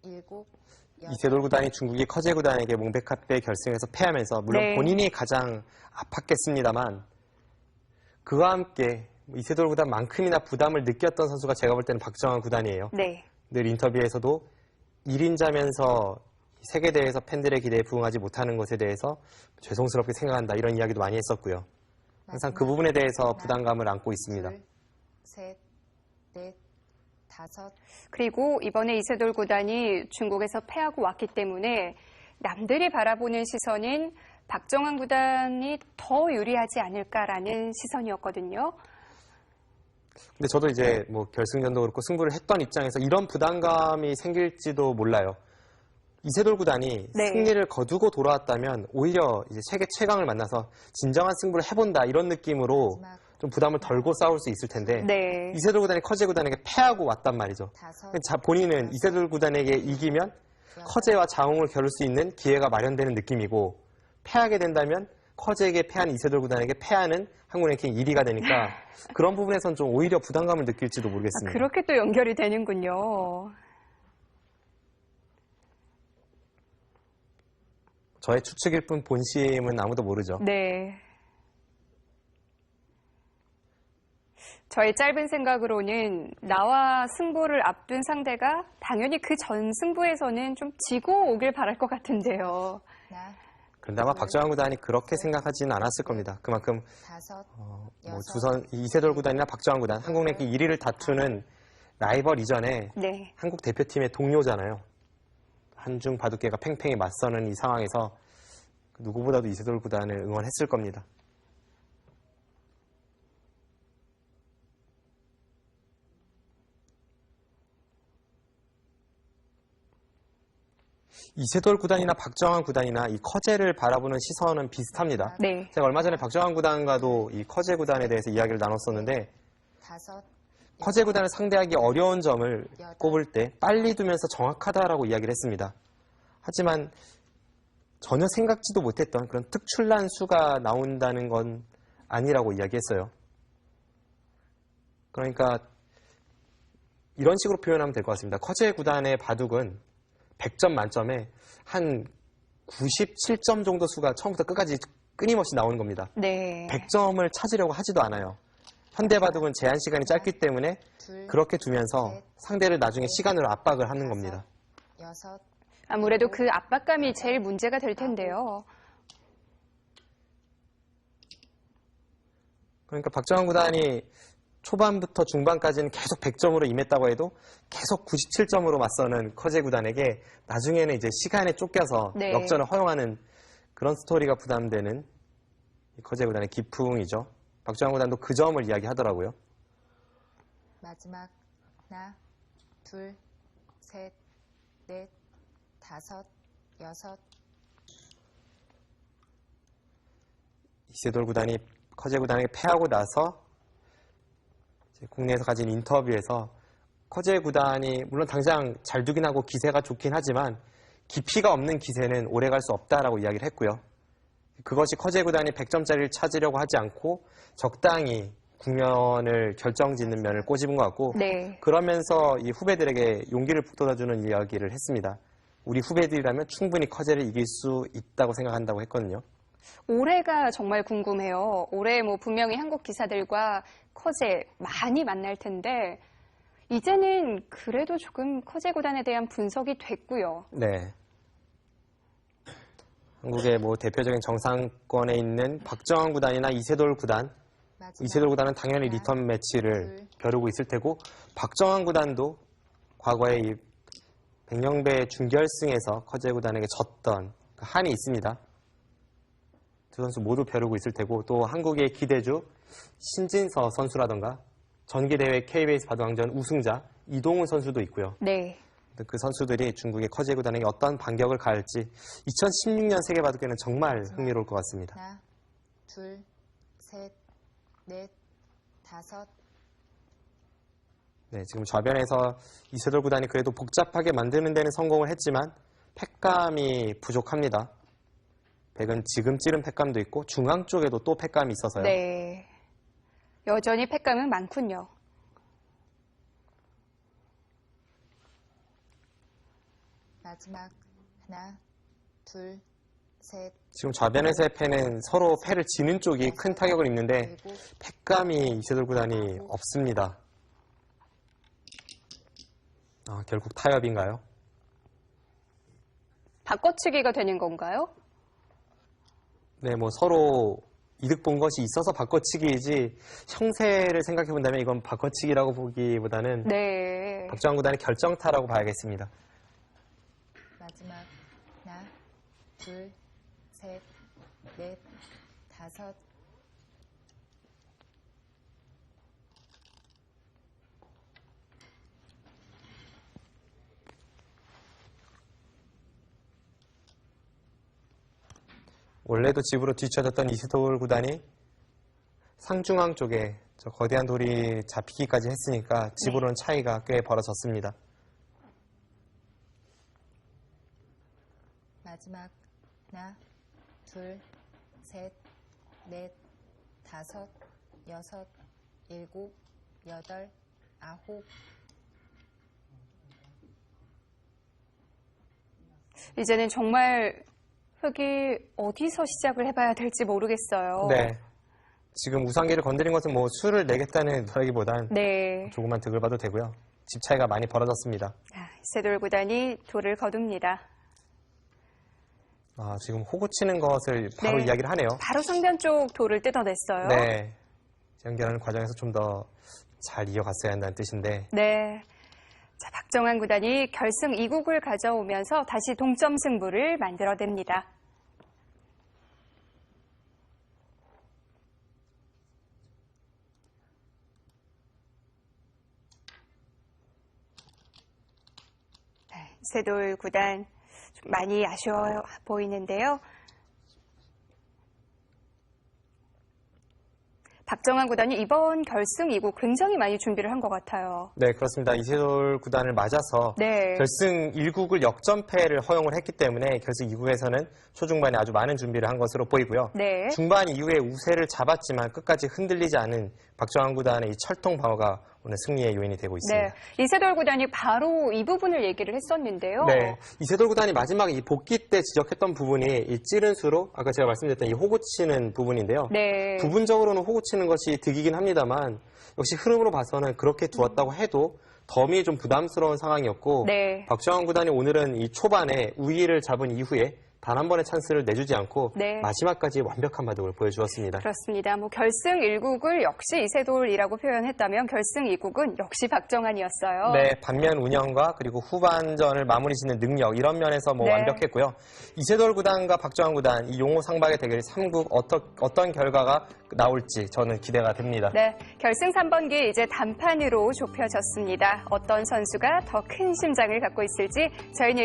일곱, 여덟. 이세돌 구단이 중국의 커제 구단에게 몽백카페 결승에서 패하면서 물론 네. 본인이 가장 아팠겠습니다만 그와 함께 이세돌 구단만큼이나 부담을 느꼈던 선수가 제가 볼 때는 박정환 구단이에요. 네. 늘 인터뷰에서도 1인자면서 세계대회에서 팬들의 기대에 부응하지 못하는 것에 대해서 죄송스럽게 생각한다 이런 이야기도 많이 했었고요. 항상 그 부분에 대해서 부담감을 안고 있습니다. 둘, 셋, 넷, 다섯. 그리고 이번에 이세돌 구단이 중국에서 패하고 왔기 때문에 남들이 바라보는 시선은 박정환 구단이 더 유리하지 않을까라는 시선이었거든요. 근데 저도 이제 결승전도 그렇고 승부를 했던 입장에서 이런 부담감이 생길지도 몰라요. 이세돌 구단이 네. 승리를 거두고 돌아왔다면 오히려 이제 세계 최강을 만나서 진정한 승부를 해본다 이런 느낌으로 마지막 좀 부담을 덜고 싸울 수 있을 텐데 네. 이세돌 구단이 커제 구단에게 패하고 왔단 말이죠. 다섯, 본인은 이세돌 구단에게 이기면 커제와 자웅을 겨룰 수 있는 기회가 마련되는 느낌이고 패하게 된다면 커제에게 패한 이세돌 구단에게 패하는 한국 랭킹 1위가 되니까 그런 부분에선 좀 오히려 부담감을 느낄지도 모르겠습니다. 그렇게 또 연결이 되는군요. 저의 추측일 뿐 본심은 아무도 모르죠. 네. 저의 짧은 생각으로는 나와 승부를 앞둔 상대가 당연히 그 전 승부에서는 좀 지고 오길 바랄 것 같은데요. 하나, 그런데 아마 박정환 구단이 그렇게 생각하지는 않았을 겁니다. 그만큼 다섯, 이세돌 구단이나 박정환 구단, 한국 랭킹 1위를 다투는 라이벌 이전에 네. 한국 대표팀의 동료잖아요. 한중 바둑계가 팽팽히 맞서는 이 상황에서 누구보다도 이세돌 구단을 응원했을 겁니다. 이세돌 구단이나 박정환 구단이나 이 커제를 바라보는 시선은 비슷합니다. 네. 제가 얼마 전에 박정환 구단과도 이 커제 구단에 대해서 이야기를 나눴었는데 다섯, 커제 구단을 상대하기 어려운 점을 꼽을 때 빨리 두면서 정확하다라고 이야기를 했습니다. 하지만 전혀 생각지도 못했던 그런 특출난 수가 나온다는 건 아니라고 이야기했어요. 그러니까 이런 식으로 표현하면 될 것 같습니다. 커제 구단의 바둑은 100점 만점에 한 97점 정도 수가 처음부터 끝까지 끊임없이 나오는 겁니다. 네. 100점을 찾으려고 하지도 않아요. 현대바둑은 제한 시간이 짧기 때문에 둘, 그렇게 두면서 상대를 나중에 시간으로 압박을 하는 겁니다. 여섯, 아무래도 그 압박감이 제일 문제가 될 텐데요. 그러니까 박정환 구단이 초반부터 중반까지는 계속 100점으로 임했다고 해도 계속 97점으로 맞서는 커제 구단에게 나중에는 이제 시간에 쫓겨서 네. 역전을 허용하는 그런 스토리가 부담되는 커제 구단의 기풍이죠. 박정환 구단도 그 점을 이야기하더라고요. 마지막 하나, 둘, 셋, 넷, 다섯, 여섯. 이세돌 구단이 커제 구단에게 패하고 나서 이제 국내에서 가진 인터뷰에서 커제 구단이 물론 당장 잘 두긴 하고 기세가 좋긴 하지만 깊이가 없는 기세는 오래 갈 수 없다라고 이야기를 했고요. 그것이 커제 구단이 100점짜리를 찾으려고 하지 않고 적당히 국면을 결정짓는 면을 꼬집은 것 같고 네. 그러면서 이 후배들에게 용기를 북돋아주는 이야기를 했습니다. 우리 후배들이라면 충분히 커제를 이길 수 있다고 생각한다고 했거든요. 올해가 정말 궁금해요. 올해 뭐 분명히 한국 기사들과 커제 많이 만날 텐데 이제는 그래도 조금 커제 구단에 대한 분석이 됐고요. 네. 한국의 뭐 대표적인 정상권에 있는 박정환 구단이나 이세돌 구단, 마지막 이세돌 구단은 당연히 리턴 매치를 겨루고 있을 테고 박정환 구단도 과거에 이 백령배 준결승에서 커제 구단에게 졌던 그 한이 있습니다. 두 선수 모두 벼르고 있을 테고 또 한국의 기대주 신진서 선수라던가 전기대회 KBS 바둑왕전 우승자 이동훈 선수도 있고요. 네. 그 선수들이 중국의 커제 구단에게 어떤 반격을 가할지 2016년 세계바둑계는 정말 흥미로울 것 같습니다. 하나, 둘, 셋, 넷, 다섯. 네, 지금 좌변에서 이세돌 구단이 그래도 복잡하게 만드는 데는 성공을 했지만 팩감이 부족합니다. 백은 지금 찌른 팩감도 있고 중앙 쪽에도 또 팩감이 있어서요. 네. 여전히 팩감은 많군요. 마지막 하나, 둘, 셋, 지금 좌변에서의 패는 서로 패를 지는 쪽이 큰 타격을 입는데 일곱, 팩감이 이세돌 구단이 없습니다. 결국 타협인가요? 바꿔치기가 되는 건가요? 네, 뭐 서로 이득 본 것이 있어서 바꿔치기이지 형세를 생각해 본다면 이건 바꿔치기라고 보기보다는 네. 박정환 구단의 결정타라고 봐야겠습니다. 마지막 하나, 둘, 셋, 넷, 다섯. 원래도 집으로 뒤쳐졌던 이세돌 구단이 상중앙 쪽에 저 거대한 돌이 잡히기까지 했으니까 집으로는 차이가 꽤 벌어졌습니다. 마지막 하나, 둘, 셋, 넷, 다섯, 여섯, 일곱, 여덟, 아홉. 이제는 정말 흙이 어디서 시작을 해봐야 될지 모르겠어요. 네. 지금 우상기를 건드린 것은 뭐 수를 내겠다는 거라기보단 네. 조금만 득을 봐도 되고요. 집 차이가 많이 벌어졌습니다. 이세돌 구단이 돌을 거둡니다. 지금 호구 치는 것을 바로 네. 이야기를 하네요. 바로 상변 쪽 돌을 뜯어냈어요. 네. 연결하는 과정에서 좀 더 잘 이어갔어야 한다는 뜻인데 네. 자, 박정환 구단이 결승 2국을 가져오면서 다시 동점 승부를 만들어냅니다. 네, 이세돌 구단 좀 많이 아쉬워 보이는데요. 박정환 구단이 이번 결승 2국 굉장히 많이 준비를 한 것 같아요. 네, 그렇습니다. 이세돌 구단을 맞아서 네. 결승 1국을 역전패를 허용을 했기 때문에 결승 2국에서는 초중반에 아주 많은 준비를 한 것으로 보이고요. 네. 중반 이후에 우세를 잡았지만 끝까지 흔들리지 않은 박정환 구단의 이 철통 방어가 오늘 승리의 요인이 되고 있습니다. 네. 이세돌 구단이 바로 이 부분을 얘기를 했었는데요. 네, 이세돌 구단이 마지막에 이 복귀 때 지적했던 부분이 이 찌른 수로 아까 제가 말씀드렸던 이 호구 치는 부분인데요. 네. 부분적으로는 호구 치는 것이 득이긴 합니다만 역시 흐름으로 봐서는 그렇게 두었다고 해도 덤이 좀 부담스러운 상황이었고 네. 박정환 구단이 오늘은 이 초반에 우위를 잡은 이후에 단 한 번의 찬스를 내주지 않고 네. 마지막까지 완벽한 바둑을 보여주었습니다. 그렇습니다. 뭐 결승 1국을 역시 이세돌이라고 표현했다면 결승 2국은 역시 박정환이었어요. 네, 반면 운영과 그리고 후반전을 마무리 짓는 능력 이런 면에서 뭐 네. 완벽했고요. 이세돌 구단과 박정환 구단 이 용호 상박의 대결 3국 어떤 결과가 나올지 저는 기대가 됩니다. 네, 결승 3번기 이제 단판으로 좁혀졌습니다. 어떤 선수가 더 큰 심장을 갖고 있을지 저희는